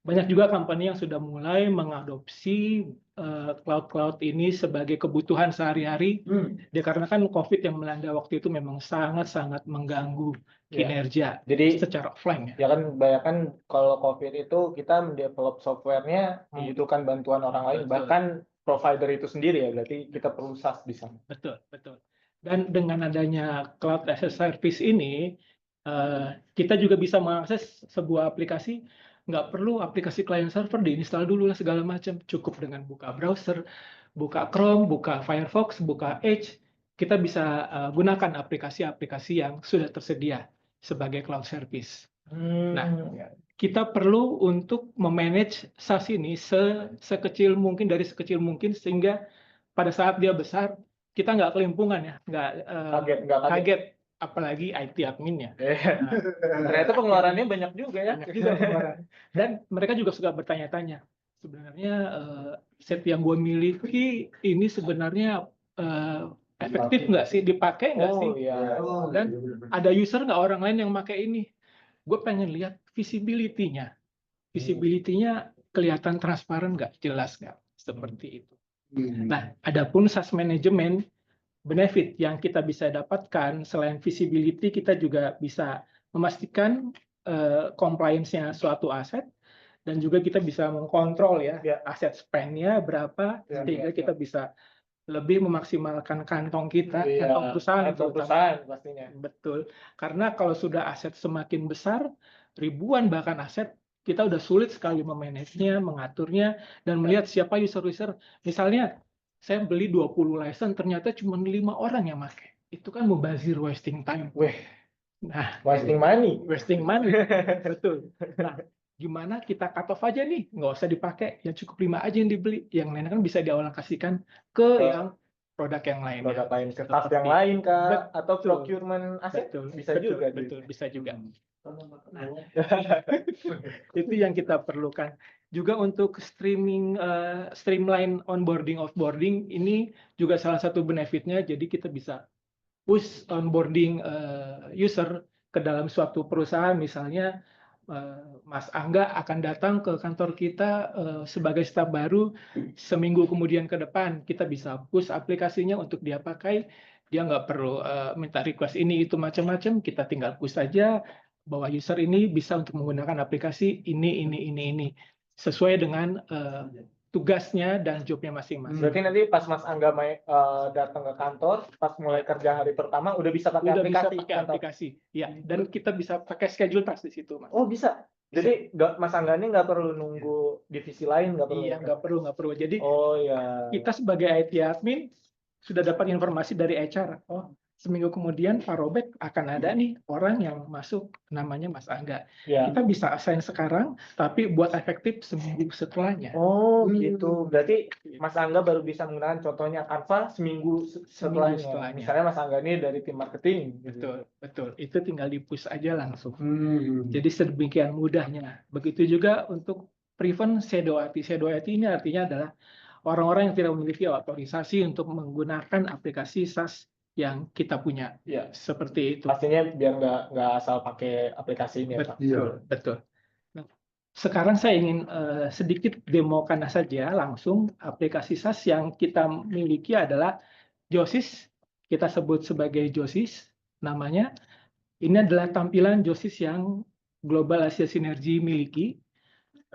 S4: banyak juga company yang sudah mulai mengadopsi cloud-cloud ini sebagai kebutuhan sehari-hari. Dikarenakan COVID yang melanda waktu itu memang sangat-sangat mengganggu kinerja
S6: Jadi
S4: secara offline ya.
S6: ya kan bayangkan kalau COVID itu kita mendevelop softwarenya membutuhkan bantuan orang lain,
S4: Betul.
S6: bahkan provider itu sendiri ya, berarti kita perlu SaaS di sana.
S4: Betul, betul. Dan dengan adanya Cloud as a Service ini, kita juga bisa mengakses sebuah aplikasi, nggak perlu aplikasi client server diinstal dulu lah segala macam, cukup dengan buka browser, buka Chrome, buka Firefox, buka Edge, kita bisa gunakan aplikasi-aplikasi yang sudah tersedia sebagai cloud service. Nah, kita perlu untuk memanage SaaS ini sekecil mungkin, dari sekecil mungkin, sehingga pada saat dia besar kita nggak kelimpungan ya, nggak kaget, apalagi IT adminnya.
S6: Ternyata pengeluarannya banyak juga ya.
S4: Banyak juga pengeluaran. Dan mereka juga suka bertanya-tanya, sebenarnya set yang gue miliki ini sebenarnya efektif nggak sih, dipakai nggak sih?
S6: Iya.
S4: Dan ada user nggak orang lain yang pakai ini? Gue pengen lihat visibility-nya. Visibility-nya kelihatan transparan nggak, jelas nggak, seperti itu. Nah, adapun SaaS management benefit yang kita bisa dapatkan selain visibility, kita juga bisa memastikan compliance-nya suatu aset, dan juga kita bisa mengkontrol ya aset spend-nya berapa, sehingga kita bisa lebih memaksimalkan kantong kita, kantong perusahaan
S6: pastinya.
S4: Betul, karena kalau sudah aset semakin besar, ribuan bahkan aset, kita udah sulit sekali memanagenya, mengaturnya, dan melihat siapa user-user. Misalnya, saya beli 20 license, ternyata cuma 5 orang yang pakai. Itu kan mubazir, wasting time. Nah,
S6: Wasting money.
S4: wasting money, betul. Nah, gimana kita cut off aja nih, nggak usah dipakai, yang cukup 5 aja yang dibeli, yang lain kan bisa dialokasikan ke yang produk yang lain.
S6: Produk lain, ke tas yang lain kah, atau procurement aset bisa juga.
S4: Betul, bisa juga. Nah, itu yang kita perlukan. Juga untuk streamline onboarding offboarding, ini juga salah satu benefitnya. Jadi kita bisa push onboarding user ke dalam suatu perusahaan. Misalnya Mas Angga akan datang ke kantor kita sebagai staf baru, seminggu kemudian ke depan kita bisa push aplikasinya untuk dia pakai. Dia nggak perlu minta request ini itu macam-macam, kita tinggal push saja bahwa user ini bisa untuk menggunakan aplikasi ini sesuai dengan tugasnya dan jobnya masing-masing.
S6: Berarti nanti pas Mas Angga datang ke kantor, pas mulai kerja hari pertama udah bisa pakai aplikasi.
S4: Ya, dan kita bisa pakai schedule task di situ, Mas.
S6: Oh, bisa. Jadi Mas Angga ini nggak perlu nunggu divisi lain, nggak perlu.
S4: Iya, nggak perlu. Jadi
S6: ya.
S4: Kita sebagai IT admin sudah dapat informasi dari HR. Oh, seminggu kemudian Pak Robek akan ada nih orang yang masuk, namanya Mas Angga.
S6: Ya.
S4: Kita bisa assign sekarang, tapi buat efektif seminggu setelahnya.
S6: Oh, gitu. Berarti Mas Angga baru bisa menggunakan contohnya Canva seminggu setelahnya. Misalnya Mas Angga ini dari tim marketing.
S4: Betul. Itu tinggal di-push aja langsung. Jadi sedemikian mudahnya. Begitu juga untuk prevent shadow IT. Shadow IT ini artinya adalah orang-orang yang tidak memiliki otorisasi untuk menggunakan aplikasi SaaS yang kita punya.
S6: Ya,
S4: seperti itu.
S6: Pastinya biar nggak asal pakai aplikasi ini.
S4: Betul. Nah, sekarang saya ingin sedikit demokan saja langsung aplikasi SaaS yang kita miliki adalah Josis. Kita sebut sebagai Josis namanya. Ini adalah tampilan Josis yang Global Asia Sinergi miliki.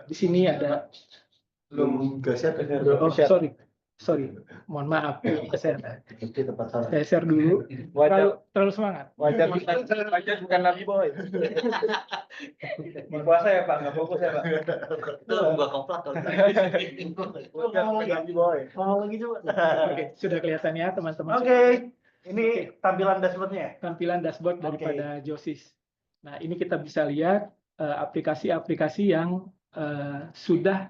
S4: Di sini ada sorry, mohon maaf, saya share dulu. Terlalu semangat.
S6: Wajar bukan lagi boy. Puasa ya Pak, nggak fokus ya Pak.
S5: Itu gua komplak kalau
S2: Ngomong lagi coba.
S4: Oke, sudah kelihatan ya teman-teman.
S2: Oke. Ini tampilan dashboardnya.
S4: Tampilan dashboard daripada Josis. Nah, ini kita bisa lihat aplikasi-aplikasi yang sudah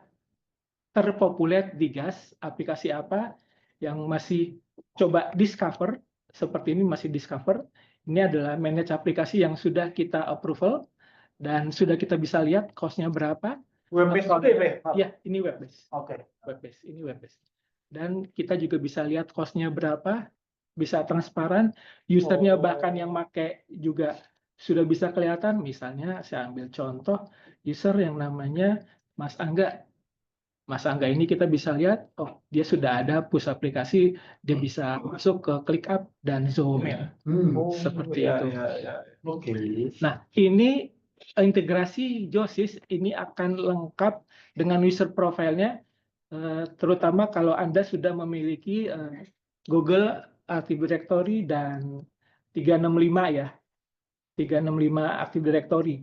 S4: terpopuler di GAS, aplikasi apa yang masih coba discover, seperti ini masih discover. Ini adalah manage aplikasi yang sudah kita approval dan sudah kita bisa lihat cost-nya berapa.
S2: Web-based juga ya?
S4: Ya, ini web-based.
S2: Oke.
S4: Web-based, ini web-based. Dan kita juga bisa lihat cost-nya berapa, bisa transparan, usernya bahkan yang pakai juga sudah bisa kelihatan. Misalnya saya ambil contoh user yang namanya Mas Angga. Mas Angga ini kita bisa lihat, oh dia sudah ada push aplikasi, dia bisa masuk ke ClickUp dan Zoom-in. Seperti itu.
S2: Oke.
S4: Nah, ini integrasi Josis ini akan lengkap dengan user profile-nya, terutama kalau Anda sudah memiliki Google Active Directory dan 365 ya. 365 Active Directory.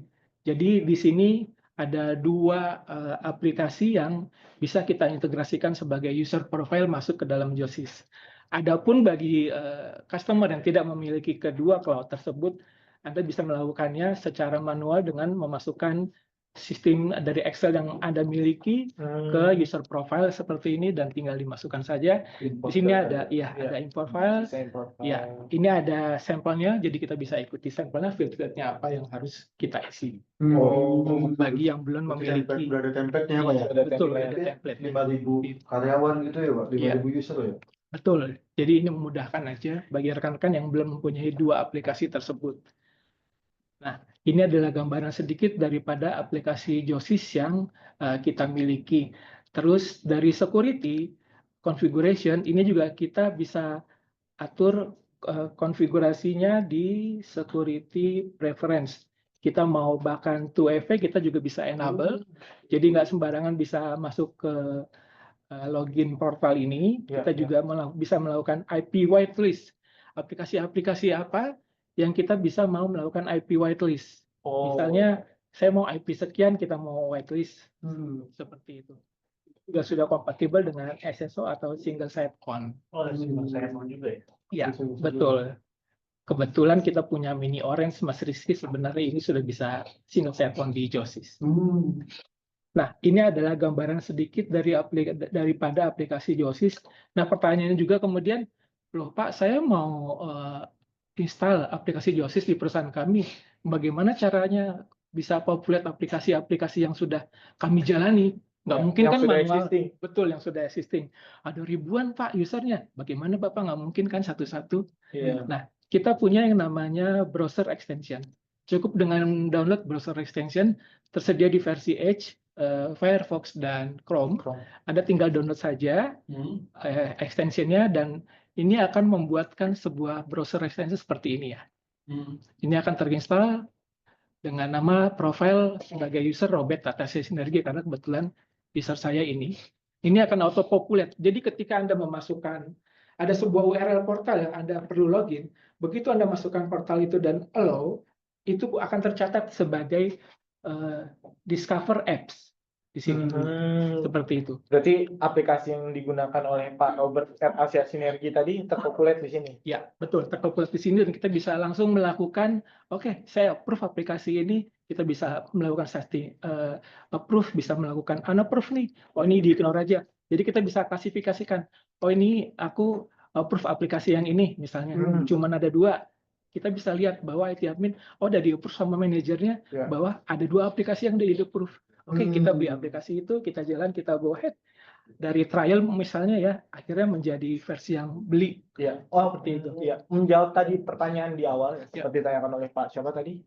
S4: Jadi di sini ada dua aplikasi yang bisa kita integrasikan sebagai user profile masuk ke dalam Josis. Adapun bagi customer yang tidak memiliki kedua cloud tersebut, Anda bisa melakukannya secara manual dengan memasukkan sistem dari Excel yang Anda miliki ke user profile seperti ini dan tinggal dimasukkan saja. Di sini ada ada import file. Ya, ini ada sampelnya, jadi kita bisa ikuti sampelnya, field-fieldnya apa yang harus kita isi. Bagi yang belum memiliki.
S7: Udah ada template-nya Pak ya?
S4: Betul, ada template.
S9: 5.000 karyawan gitu ya Pak, 5.000 user ya?
S4: Betul, jadi ini memudahkan aja bagi rekan-rekan yang belum mempunyai dua aplikasi tersebut. Nah, ini adalah gambaran sedikit daripada aplikasi Josis yang kita miliki. Terus dari security configuration, ini juga kita bisa atur konfigurasinya di security preference. Kita mau bahkan 2FA kita juga bisa enable. Jadi nggak sembarangan bisa masuk ke login portal ini. Kita juga bisa melakukan IP whitelist. Aplikasi-aplikasi apa yang kita bisa mau melakukan IP whitelist. Misalnya saya mau IP sekian, kita mau whitelist seperti itu. Sudah kompatibel dengan SSO atau single sign-on.
S2: Single sign-on juga ya?
S4: Iya, betul. Kebetulan kita punya mini orange, Mas Rizky, sebenarnya ini sudah bisa single sign-on di Josis. Nah, ini adalah gambaran sedikit daripada aplikasi Josis. Nah, pertanyaannya juga kemudian, loh Pak, saya mau install aplikasi Josis di perusahaan kami. Bagaimana caranya bisa populate aplikasi-aplikasi yang sudah kami jalani? Nggak mungkin kan manual. Betul, yang sudah existing. Ada ribuan Pak usernya. Bagaimana Bapak? Nggak mungkin kan satu-satu. Nah, kita punya yang namanya browser extension. Cukup dengan download browser extension, tersedia di versi Edge, Firefox, dan Chrome. Anda tinggal download saja extensionnya, dan ini akan membuatkan sebuah browser extension seperti ini ya. Ini akan terinstall dengan nama profile sebagai user Robert Data Sinergi, karena kebetulan user saya ini. Ini akan auto populate. Jadi ketika Anda memasukkan, ada sebuah URL portal yang Anda perlu login, begitu Anda masukkan portal itu dan allow, itu akan tercatat sebagai discover apps di sini. Seperti itu.
S6: Berarti aplikasi yang digunakan oleh Pak Robert Asia Sinergi tadi terpopuler di sini.
S4: Ya, betul, terpopuler di sini, dan kita bisa langsung melakukan, oke, saya approve aplikasi ini, kita bisa melakukan setting approve, bisa melakukan unapprove nih. Oh, ini di-ignore aja. Jadi kita bisa klasifikasikan. Oh, ini aku approve aplikasi yang ini misalnya. Cuman ada 2. Kita bisa lihat bahwa IT admin, udah di-approve sama manajernya, bahwa ada 2 aplikasi yang udah di-approve. Oke, kita beli aplikasi itu, kita jalan, kita go ahead. Dari trial misalnya ya, akhirnya menjadi versi yang beli.
S6: Seperti itu. Menjawab tadi pertanyaan di awal, seperti ditanyakan oleh Pak siapa tadi?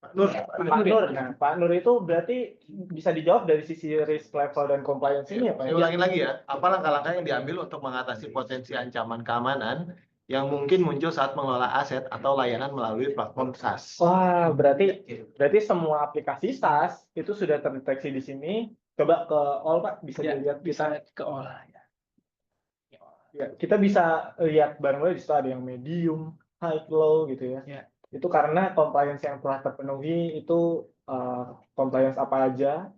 S7: Pak Nur.
S6: Pak Nur. Nah, Pak Nur itu berarti bisa dijawab dari sisi risk level dan compliance ini ya Pak?
S1: Saya ulangi lagi ya, apa langkah-langkah yang diambil untuk mengatasi potensi ancaman keamanan yang mungkin muncul saat mengelola aset atau layanan melalui platform SaaS.
S6: Wah, berarti semua aplikasi SaaS itu sudah terdeteksi di sini. Coba ke all Pak, bisa dilihat.
S4: Bisa ke all.
S6: Ya, kita bisa lihat barangkali di situ ada yang medium, high, low gitu ya. Itu karena compliance yang telah terpenuhi itu compliance apa aja.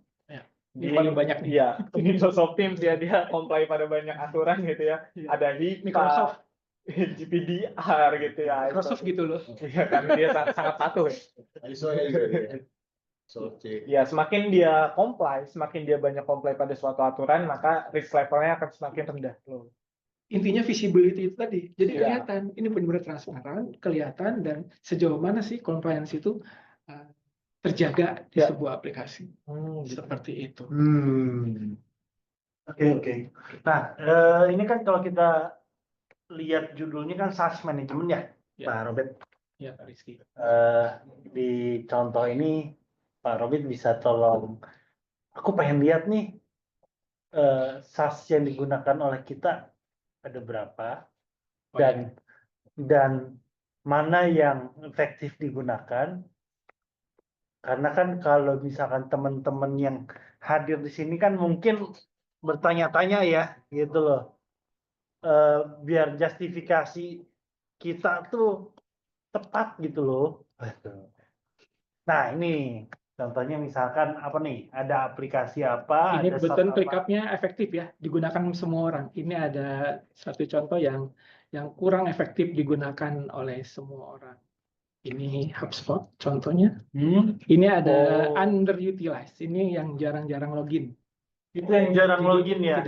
S4: Ini paling banyak nih.
S6: Iya, Microsoft Teams ya, dia comply pada banyak aturan gitu ya. Ada HIPAA,
S4: Microsoft,
S6: GDPR gitu ya.
S4: Microsoft gitu loh.
S6: Iya, kan dia sangat patuh ya.
S1: ISO ya juga ya.
S6: Ya, semakin dia comply, semakin dia banyak comply pada suatu aturan, maka risk levelnya akan semakin rendah.
S4: Intinya visibility itu tadi. Jadi kelihatan, ini benar-benar transparan, kelihatan, dan sejauh mana sih compliance itu terjaga di sebuah aplikasi. Seperti itu.
S2: Oke. Nah, ini kan kalau kita lihat judulnya kan SaaS Management ya, Pak Robert.
S4: Ya, Pak Rizky.
S2: Di contoh ini, Pak Robert bisa tolong, aku pengen lihat nih SaaS yang digunakan oleh kita ada berapa, dan mana yang efektif digunakan. Karena kan kalau misalkan teman-teman yang hadir di sini kan mungkin bertanya-tanya ya, gitu loh. biar justifikasi kita tuh tepat gitu loh. Nah ini contohnya misalkan apa nih? Ada aplikasi apa?
S4: Ini
S2: Ada
S4: button
S2: apa?
S4: ClickUp-nya efektif ya, digunakan semua orang. Ini ada satu contoh yang kurang efektif digunakan oleh semua orang. Ini HubSpot contohnya. Ini ada underutilized. Ini yang jarang-jarang login.
S2: Itu yang jarang
S4: Jadi
S2: login ya.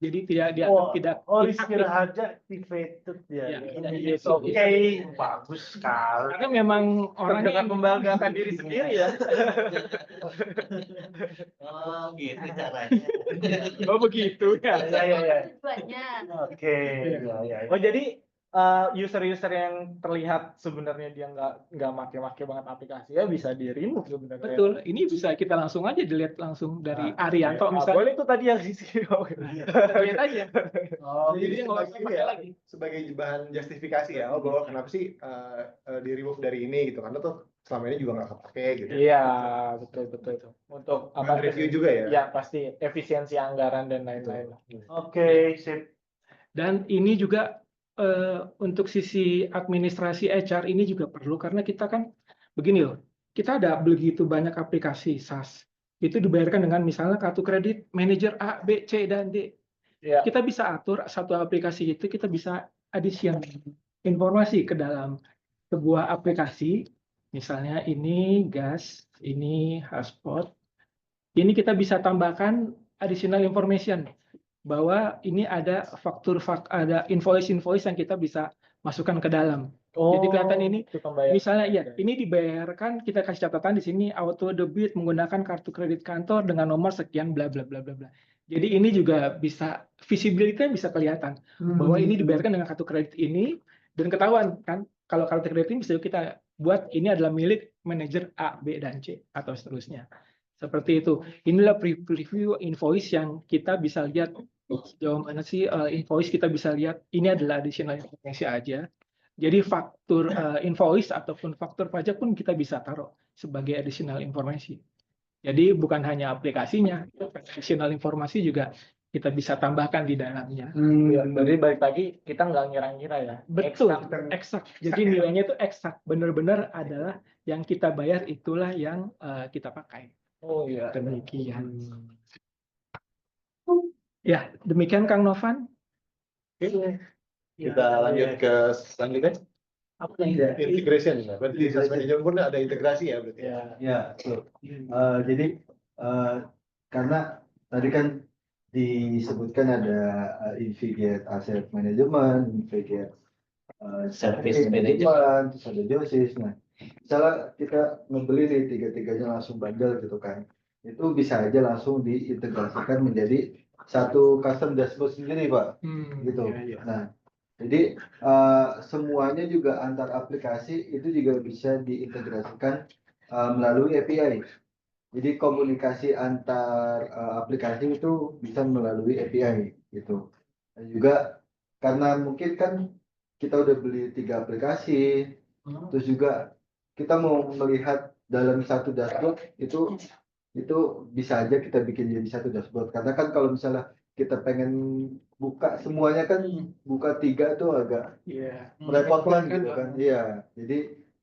S4: jadi tidak dianggap tidak
S2: Rizky
S4: inaktif.
S2: Raharja activated ya.
S4: Ya, tidak
S2: Yes,
S4: inaktif.
S2: oke, bagus sekali.
S4: Karena memang orangnya
S8: Dengan membanggakan diri sendiri ya.
S5: Oh, gitu caranya.
S4: oh begitu ya.
S2: Ya.
S3: Tujuannya.
S2: Oke. Ya.
S6: Oh jadi user-user yang terlihat sebenarnya dia nggak make banget aplikasi ya bisa di remove sebenarnya.
S4: Betul, ini bisa kita langsung aja dilihat langsung dari Arianto
S6: Ah,
S4: misalnya.
S6: boleh itu tadi yang di sini.
S4: Lihat aja.
S1: Oh,
S4: Jadi
S1: jadi
S4: nggak usah
S1: sebagai
S4: pakai
S1: ya,
S4: lagi.
S1: sebagai bahan justifikasi ya. Oh, bahwa kenapa sih di remove dari ini gitu? Karena tuh selama ini juga nggak kepake gitu.
S6: Iya, betul. Untuk
S1: Bahan review juga ya.
S6: Ya pasti efisiensi anggaran dan lain-lain.
S2: Oke, sip.
S4: Dan ini juga untuk sisi administrasi HR ini juga perlu karena kita kan begini loh, kita ada begitu banyak aplikasi SaaS itu dibayarkan dengan misalnya kartu kredit manajer A, B, C, dan D.
S6: Ya.
S4: Kita bisa atur satu aplikasi itu kita bisa addition informasi ke dalam sebuah aplikasi, misalnya ini gas, ini HubSpot, ini kita bisa tambahkan additional information bahwa ini ada ada invoice yang kita bisa masukkan ke dalam. Jadi kelihatan ini, misalnya ya, ini dibayarkan, kita kasih catatan di sini auto debit menggunakan kartu kredit kantor dengan nomor sekian bla bla bla bla bla. Jadi ini juga bisa visibility bisa kelihatan bahwa ini dibayarkan dengan kartu kredit ini dan ketahuan kan kalau kartu kredit ini bisa kita buat ini adalah milik manajer A, B dan C atau seterusnya. Seperti itu. Inilah preview invoice yang kita bisa lihat sejauh mana sih invoice kita bisa lihat ini adalah additional informasi aja. Jadi faktur invoice ataupun faktur pajak pun kita bisa taruh sebagai additional informasi. Jadi bukan hanya aplikasinya, additional informasi juga kita bisa tambahkan di dalamnya.
S6: Jadi balik lagi kita nggak ngira-ngira ya.
S4: Betul, eksak. Jadi nilainya itu eksak, benar-benar adalah yang kita bayar itulah yang kita pakai.
S6: Oh iya.
S4: Demikian. Ya, demikian Kang Novan.
S1: Kita lanjut ke selanjutnya.
S2: Apa yang
S1: Integration. Berarti di SaaS Manager pun ada integrasi ya berarti.
S9: Ya, betul. Jadi karena tadi kan disebutkan ada Invigate Asset Management, Invigate
S5: Service
S9: Management, terus ada Josis. Nah, misalnya kita membeli nih tiga-tiganya langsung bundle gitu kan, itu bisa aja langsung diintegrasikan menjadi satu custom dashboard sendiri, Pak. Gitu. Nah, jadi semuanya juga antar aplikasi itu juga bisa diintegrasikan melalui API. Jadi komunikasi antar aplikasi itu bisa melalui API gitu. Dan juga karena mungkin kan kita udah beli 3 aplikasi, terus juga kita mau melihat dalam satu dashboard itu bisa aja kita bikin jadi satu dashboard. Karena kan kalau misalnya kita pengen buka semuanya kan buka 3 itu agak merepotkan gitu kan. Iya. Jadi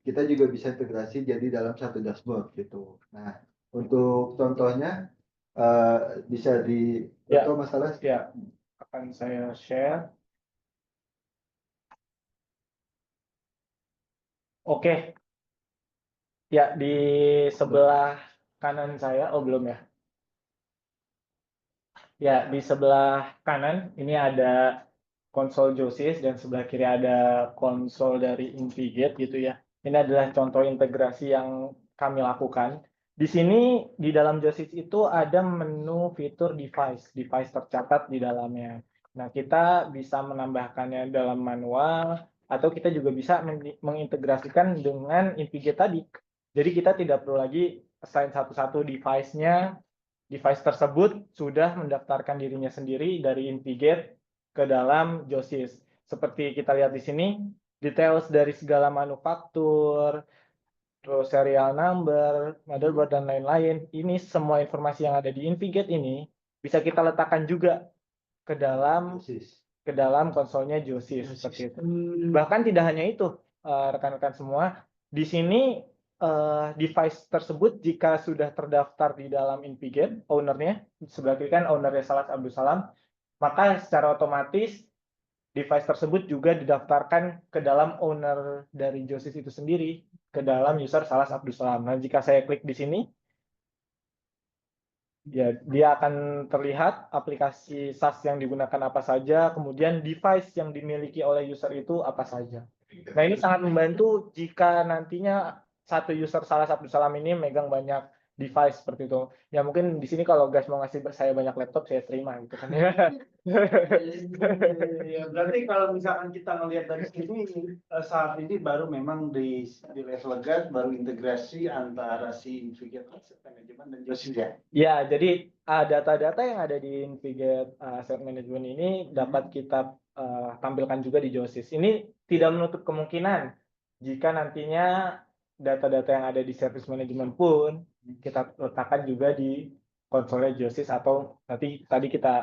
S9: kita juga bisa integrasi jadi dalam satu dashboard gitu. Nah, untuk contohnya bisa di contoh masalah
S6: Ya, akan saya share. Oke. Ya, di sebelah kanan saya, belum ya. Ya, di sebelah kanan ini ada konsol Josis dan sebelah kiri ada konsol dari Invigate gitu ya. Ini adalah contoh integrasi yang kami lakukan. Di sini di dalam Josis itu ada menu fitur device tercatat di dalamnya. Nah, kita bisa menambahkannya dalam manual atau kita juga bisa mengintegrasikan dengan Invigate tadi. Jadi kita tidak perlu lagi assign satu-satu device-nya. Device tersebut sudah mendaftarkan dirinya sendiri dari Invigate ke dalam Josis. Seperti kita lihat di sini, details dari segala manufaktur, terus serial number, motherboard, dan lain-lain. Ini semua informasi yang ada di Invigate ini bisa kita letakkan juga ke dalam ke dalam konsolnya Josis seperti itu. Bahkan tidak hanya itu, rekan-rekan semua, di sini device tersebut jika sudah terdaftar di dalam Invigate, ownernya, sebelah kiri kan ownernya Salas Abdul Salam, maka secara otomatis device tersebut juga didaftarkan ke dalam owner dari Josis itu sendiri, ke dalam user Salas Abdul Salam. Nah, jika saya klik di sini, ya dia akan terlihat aplikasi SaaS yang digunakan apa saja, kemudian device yang dimiliki oleh user itu apa saja. Nah, ini sangat membantu jika nantinya satu user Salas Abdul Salam ini megang banyak device seperti itu. Ya mungkin di sini kalau guys mau ngasih saya banyak laptop, saya terima gitu kan ya.
S2: Ya, berarti kalau misalkan kita ngelihat dari sini saat ini baru memang di level gas baru integrasi antara si Invigate Asset Management dan Josis ya.
S6: Ya, jadi data-data yang ada di Invigate Asset Management ini dapat kita tampilkan juga di Josis. Ini tidak menutup kemungkinan jika nantinya data-data yang ada di Service Management pun kita letakkan juga di konsolnya Josis atau nanti tadi kita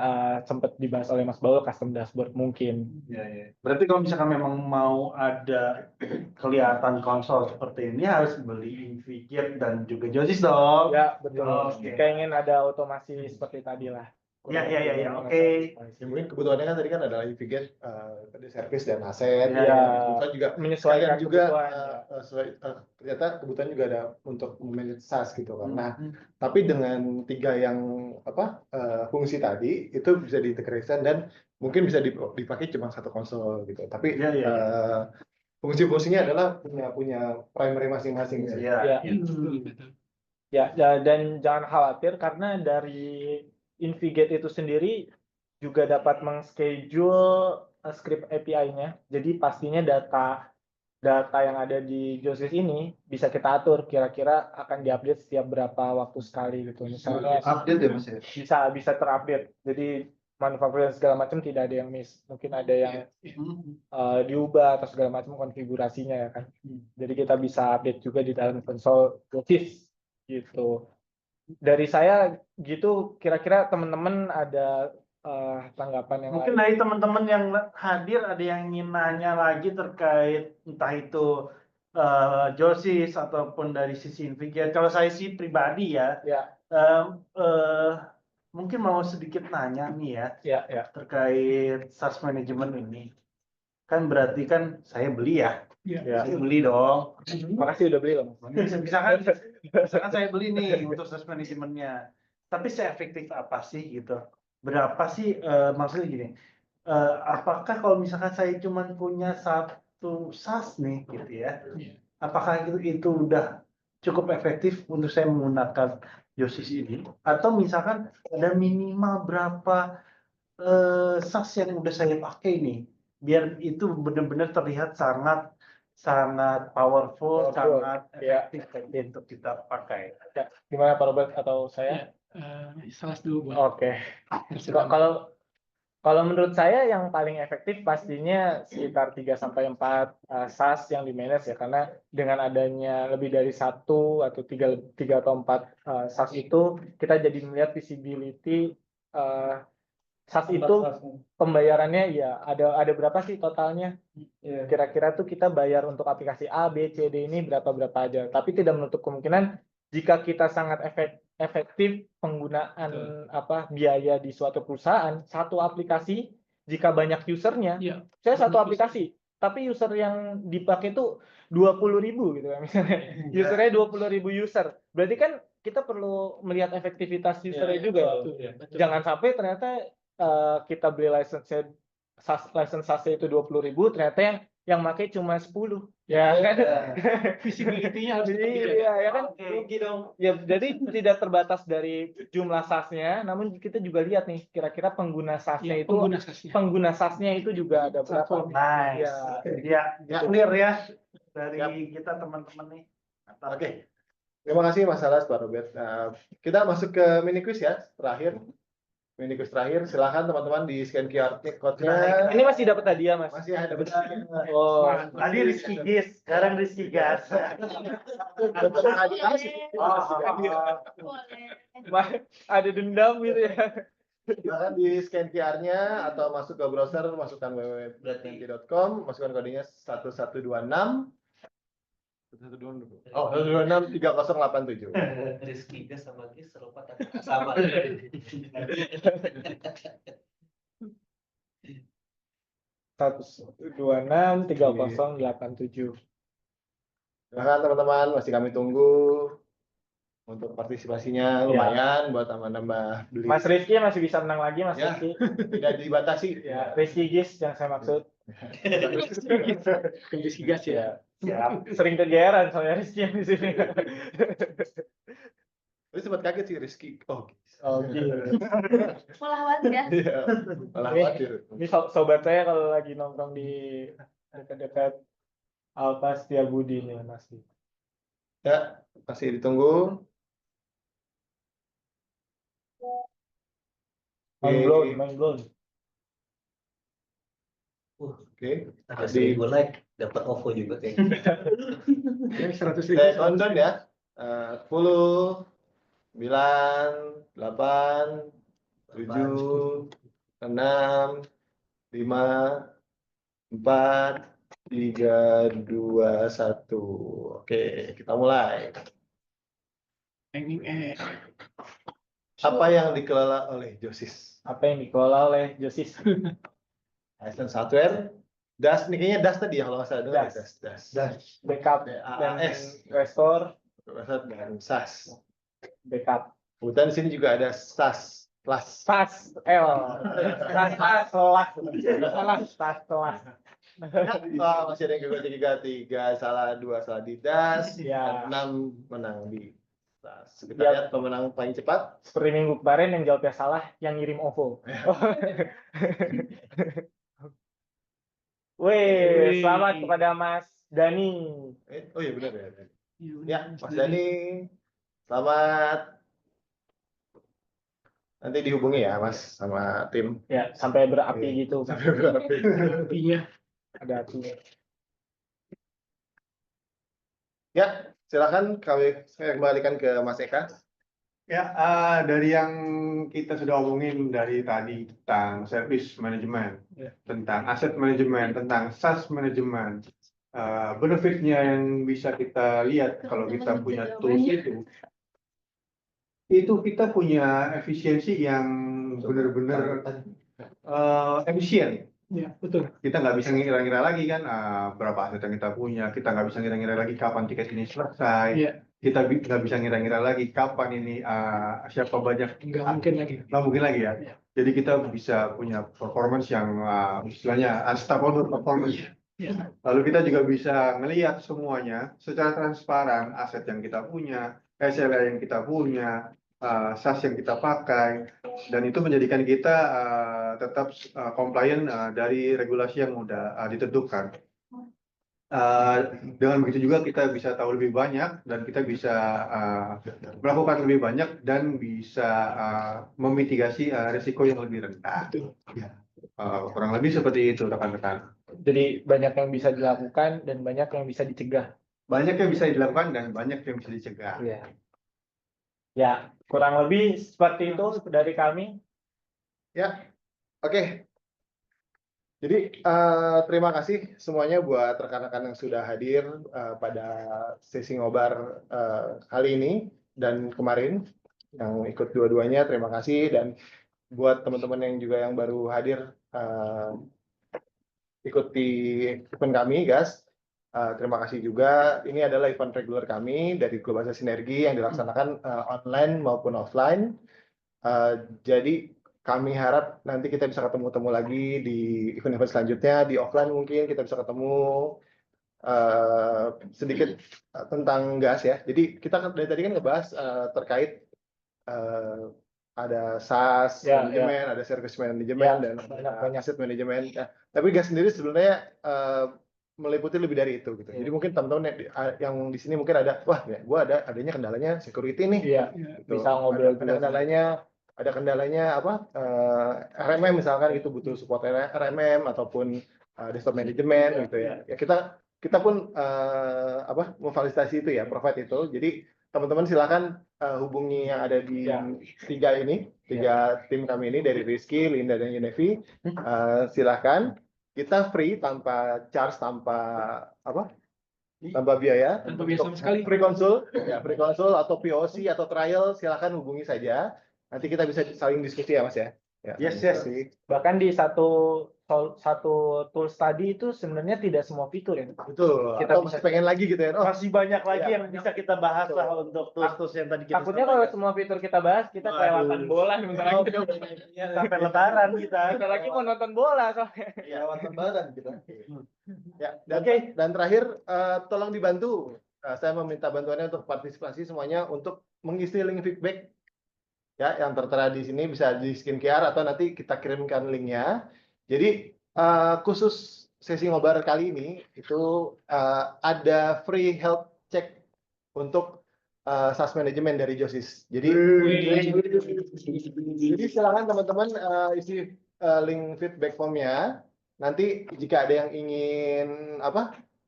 S6: sempat dibahas oleh Mas Baul custom dashboard mungkin.
S2: Ya, ya. Berarti kalau misalkan memang mau ada kelihatan konsol seperti ini harus beli Invigate dan juga Josis dong.
S6: Ya, betul.
S2: Oke.
S6: Jika ingin ada otomasi seperti tadi lah.
S2: Ya, oke.
S1: Ya, mungkin kebutuhannya kan tadi kan adalah Invigate, ada service dan aset.
S6: Ya,
S1: Kebutuhan juga
S6: menyesuaikan
S1: juga
S6: kebutuhan,
S1: ternyata kebutuhan juga ada untuk manage SaaS gitu kan. Nah, tapi dengan 3 yang fungsi tadi itu bisa diintegrasikan dan mungkin bisa dipakai cuma satu konsol gitu. Tapi fungsi-fungsinya adalah punya primary masing-masing.
S2: Ya.
S6: Ya, dan jangan khawatir karena dari Invigate itu sendiri juga dapat meng-schedule script API-nya. Jadi pastinya data yang ada di Josis ini bisa kita atur kira-kira akan diupdate setiap berapa waktu sekali gitu. Misalnya
S9: Update ya Mas ya?
S6: bisa terupdate. Jadi manufaktur dan segala macam tidak ada yang miss. Mungkin ada yang diubah atau segala macam konfigurasinya ya kan. Jadi kita bisa update juga di dalam konsol Josis gitu. Dari saya gitu, kira-kira teman-teman ada tanggapan yang
S2: Mungkin
S6: lain?
S2: dari teman-teman yang hadir ada yang ingin nanya lagi terkait entah itu Josis ataupun dari sisi Invigate. Kalau saya sih pribadi ya, mungkin mau sedikit nanya nih ya, terkait SaaS management ini. Kan berarti kan saya beli ya. Saya beli dong.
S6: Makasih udah beli loh.
S2: Misalkan saya beli nih untuk SaaS manajemennya. Tapi seefektif apa sih gitu? Berapa sih maksudnya gini? Apakah kalau misalkan saya cuma punya satu SaaS nih gitu ya? Apakah itu udah cukup efektif untuk saya menggunakan Josis ini? Atau misalkan ada minimal berapa SaaS yang udah saya pakai nih? Biar itu benar-benar terlihat sangat powerful, sangat efektif untuk kita pakai.
S6: Ya, gimana Pak Robert atau saya?
S4: Salah dulu buat.
S6: Oke. Kalau menurut saya yang paling efektif pastinya sekitar 3-4 SaaS yang di-manage ya, karena dengan adanya lebih dari 1 atau 3 atau 4 SaaS itu kita jadi melihat visibility SaaS itu pembayarannya ya ada berapa sih totalnya? Kira-kira tuh kita bayar untuk aplikasi A, B, C, D ini berapa aja. Tapi tidak menutup kemungkinan jika kita sangat efektif penggunaan biaya di suatu perusahaan, satu aplikasi jika banyak usernya, saya satu aplikasi, tapi user yang dipakai itu 20.000 gitu kan misalnya. Usernya 20.000 user. Berarti kan kita perlu melihat efektivitas usernya juga. Jangan sampai ternyata kita beli license SaaS-nya itu 20.000, ternyata yang pakai cuma 10. Ya kan?
S4: Visibility-nya harus
S6: ya kan? Rugi dong. Ya, jadi tidak terbatas dari jumlah SaaS-nya, namun kita juga lihat nih kira-kira pengguna SaaS-nya itu juga ada berapa.
S2: Nice. Ya, clear ya dari kita teman-teman nih.
S1: Oke. Terima kasih Mas Salas, Pak Robert. Kita masuk ke mini quiz ya, terakhir. Mini quiz terakhir, silahkan teman-teman di scan QR code-nya.
S6: Ini masih dapat hadiah, Mas?
S1: Masih ada hadiah.
S6: Oh,
S2: tadi Rizky Gas, sekarang Rizky Gas.
S6: Ada dendam gitu ya.
S1: Silakan di scan QR-nya atau masuk ke browser, masukkan www.bradnanti.com, masukkan kodenya 1126. 1126. Oh, 126 3087.
S5: Rizky Gas sama Gis serupa tapi sama.
S6: 126 3087.
S1: Silakan teman-teman, masih kami tunggu untuk partisipasinya, lumayan buat tambah-tambah beli.
S6: Mas Rizky masih bisa menang lagi, Mas
S1: Ya.
S6: Rizky.
S1: Tidak dibatasi.
S6: Ya, Rizky Gis yang saya maksud.
S4: Rizky Gas ya.
S6: Siap. Sering kegeeran soalnya Rizky yang di sini.
S1: Tapi sempat kaget sih Rizky. Oh,
S6: Oh, gitu.
S3: Malah khawatir ya.
S1: iya. Malah khawatir.
S6: Ini sobat saya kalau lagi nongkrong di dekat-dekat Alta Setiabudi nih masih.
S1: Ya, masih ditunggu.
S6: Mind blown, mind blown.
S1: Oke.
S5: Ada
S1: Jadi
S5: 1000 like, dapat OVO juga kayaknya.
S4: Yang 100.000.
S1: saya countdown ya. 10, 9, 8, 7, 6, 5, 4, 3, 2, 1. Oke, kita mulai. Apa yang dikelola oleh Josis?
S6: Apa yang dikelola oleh Josis?
S1: Ascent Software. Das, ini kayaknya Das tadi ya kalau nggak salah. Dengar ya, Das.
S6: Backup dan restore,
S1: Dan SAS.
S6: backup.
S1: Kemudian di sini juga ada SAS. Plus.
S6: SAS, SAS, kelas.
S1: Masih ada yang gagal 3, salah 2, salah di Das.
S6: Ya.
S1: Dan 6 menang di SAS. Kita
S6: Ya.
S1: lihat pemenang paling cepat.
S6: Seperti minggu kemarin yang jawabnya salah, yang ngirim OVO. Wih, selamat kepada Mas Dani.
S1: Oh iya benar ya. Ya, Mas Dani. Selamat. Nanti dihubungi ya Mas sama tim.
S6: Ya, sampai berapi gitu.
S1: Sampai berapi.
S4: Apinya.
S6: Ada apinya.
S1: Ya, silakan saya kembalikan ke Mas Eka.
S7: Ya, dari yang kita sudah omongin dari tadi tentang service management, tentang asset management, tentang SaaS management, benefitnya yang bisa kita lihat kalau kita punya tools itu kita punya efisiensi yang benar-benar efisien.
S4: Ya, betul.
S7: Kita nggak bisa ngira-ngira lagi kan berapa aset yang kita punya, kita nggak bisa ngira-ngira lagi kapan tiket ini selesai.
S4: Iya.
S7: Kita nggak bisa ngira-ngira lagi kapan ini siapa banyak,
S4: Nggak mungkin lagi.
S7: nggak mungkin lagi ya.
S4: Iya.
S7: Jadi kita bisa punya performance yang istilahnya unstoppable performance.
S4: Iya.
S7: Lalu kita juga bisa melihat semuanya secara transparan, aset yang kita punya, SLA yang kita punya, SaaS yang kita pakai, dan itu menjadikan kita tetap compliant dari regulasi yang sudah ditentukan. Dengan begitu juga kita bisa tahu lebih banyak dan kita bisa melakukan lebih banyak dan bisa memitigasi risiko yang lebih rendah. Ya. Kurang lebih seperti itu rekan-rekan.
S6: Jadi banyak yang bisa dilakukan dan banyak yang bisa dicegah.
S7: Banyak yang bisa dilakukan dan banyak yang bisa dicegah.
S6: Iya. Ya, kurang lebih seperti itu dari kami.
S1: Ya, oke. Jadi terima kasih semuanya buat rekan-rekan yang sudah hadir pada sesi ngobar kali ini dan kemarin yang ikut dua-duanya. Terima kasih, dan buat teman-teman yang juga yang baru hadir ikut di event kami, guys. Terima kasih juga. Ini adalah event reguler kami dari Klub Asa Sinergi yang dilaksanakan online maupun offline. Jadi kami harap nanti kita bisa ketemu-temu lagi di event-event selanjutnya, di offline mungkin kita bisa ketemu sedikit tentang gas ya. Jadi kita dari tadi kan ngebahas terkait ada SaaS manajemen, ada service manajemen, dan
S6: banyak.
S1: asset manajemen. Tapi gas sendiri sebenarnya meliputi lebih dari itu gitu. Jadi mungkin teman-teman yang di sini mungkin ada, wah ya, gua adanya kendalanya security nih.
S6: Iya,
S1: gitu.
S6: bisa ngobrol
S1: Ada kendalanya apa? RMM misalkan itu butuh support RMM ataupun desktop management gitu ya. Ya kita pun memfasilitasi itu ya, provide itu. Jadi teman-teman silakan hubungi yang ada di tiga tim kami ini dari Rizky, Linda dan Yunevi. Silakan, kita free tanpa charge, tanpa biaya.
S4: Tanpa biaya sama sekali.
S1: Free konsul atau POC atau trial, silakan hubungi saja. Nanti kita bisa saling diskusi ya Mas ya.
S2: Yes.
S6: Bahkan di satu tools tadi itu sebenarnya tidak semua fitur ya.
S1: Betul.
S2: Kita
S1: Atau
S2: bisa-
S1: masih pengen lagi gitu ya. Oh,
S2: Masih banyak lagi
S1: Iya,
S2: yang bisa kita bahas lah untuk tools-tools yang tadi kita
S6: Takutnya kalau semua fitur kita bahas, kita kelewatan
S2: Waduh.
S6: bola bentar lagi.
S2: sampai lebaran kita.
S6: Bentar lagi mau nonton bola soalnya.
S1: lewat lebaran kita. Ya, dan,
S2: Oke.
S1: dan terakhir tolong dibantu. Saya meminta bantuannya untuk partisipasi semuanya untuk mengisi link feedback ya yang tertera di sini, bisa di skincare atau nanti kita kirimkan linknya. Jadi khusus sesi ngobar kali ini itu ada free health check untuk SAS Management dari Josis. Jadi silakan teman-teman isi link feedback formnya. Nanti jika ada yang ingin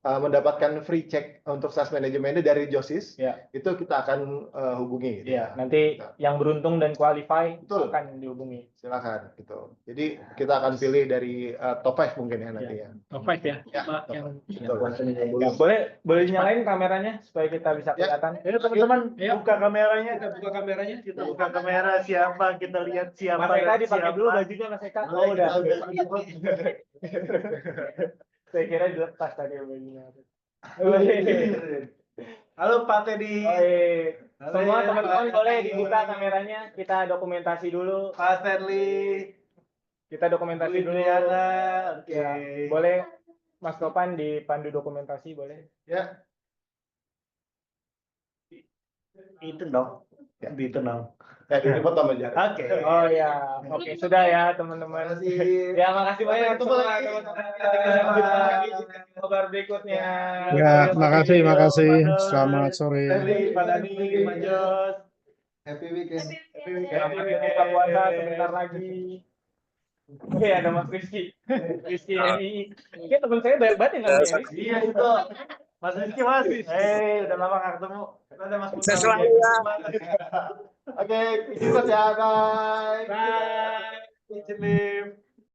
S1: mendapatkan free check untuk SAS Management dari Josis,
S6: Ya.
S1: itu kita akan hubungi.
S6: Iya, nanti yang beruntung dan qualify
S1: Betul.
S6: akan dihubungi.
S1: Silakan gitu. Jadi kita akan pilih dari top 5 mungkin ya nanti ya.
S4: Top 5 ya.
S1: Ya,
S4: Pak,
S1: top
S4: yang
S1: Betul.
S6: Ya, boleh nyalain kameranya supaya kita bisa
S1: Ya.
S6: kelihatan.
S2: Ini teman-teman
S4: Ayo.
S2: buka kameranya.
S4: kita buka kameranya.
S2: Kita buka kamera siapa, kita lihat siapa.
S6: Mas Eka
S2: dan
S6: dipakai
S2: siapa.
S6: dulu bajunya Mas Eka.
S1: Boleh,
S6: Oh udah.
S1: kita
S6: Saya kira dilepas tadi bajunya.
S2: Halo Pak Teddy.
S6: Semua teman-teman boleh dibuka kameranya. Kita dokumentasi dulu.
S2: Pak Stanley.
S6: Kita dokumentasi dulu.
S2: Indriana. Oke.
S6: Ya, boleh Mas Topan dipandu dokumentasi boleh.
S1: Ya.
S2: Itu dong. Itu dong.
S1: Ini foto sama jarak.
S2: Oke.
S6: Oh ya, oke sudah ya teman-teman.
S1: Kasih.
S6: Ya makasih banyak
S1: Sampai ketemu
S6: semua
S1: lagi.
S6: teman-teman. Kita lanjut lagi di kabar berikutnya.
S10: Ya, makasih. Selamat sore.
S2: Stanley, Pak Dani, Pak Jos.
S9: Happy weekend.
S6: Selamat buka puasa sebentar lagi. Oke, ada Mas Rizky. Rizky ini. Oke, teman saya banyak banget yang nggak Rizky.
S2: Iya itu. Mas Rizky Mas. Udah lama nggak ketemu. Ada Mas Putra.
S10: Saya selalu ya.
S1: Oke, izin Mas ya, bye.
S2: Bye. Izin live.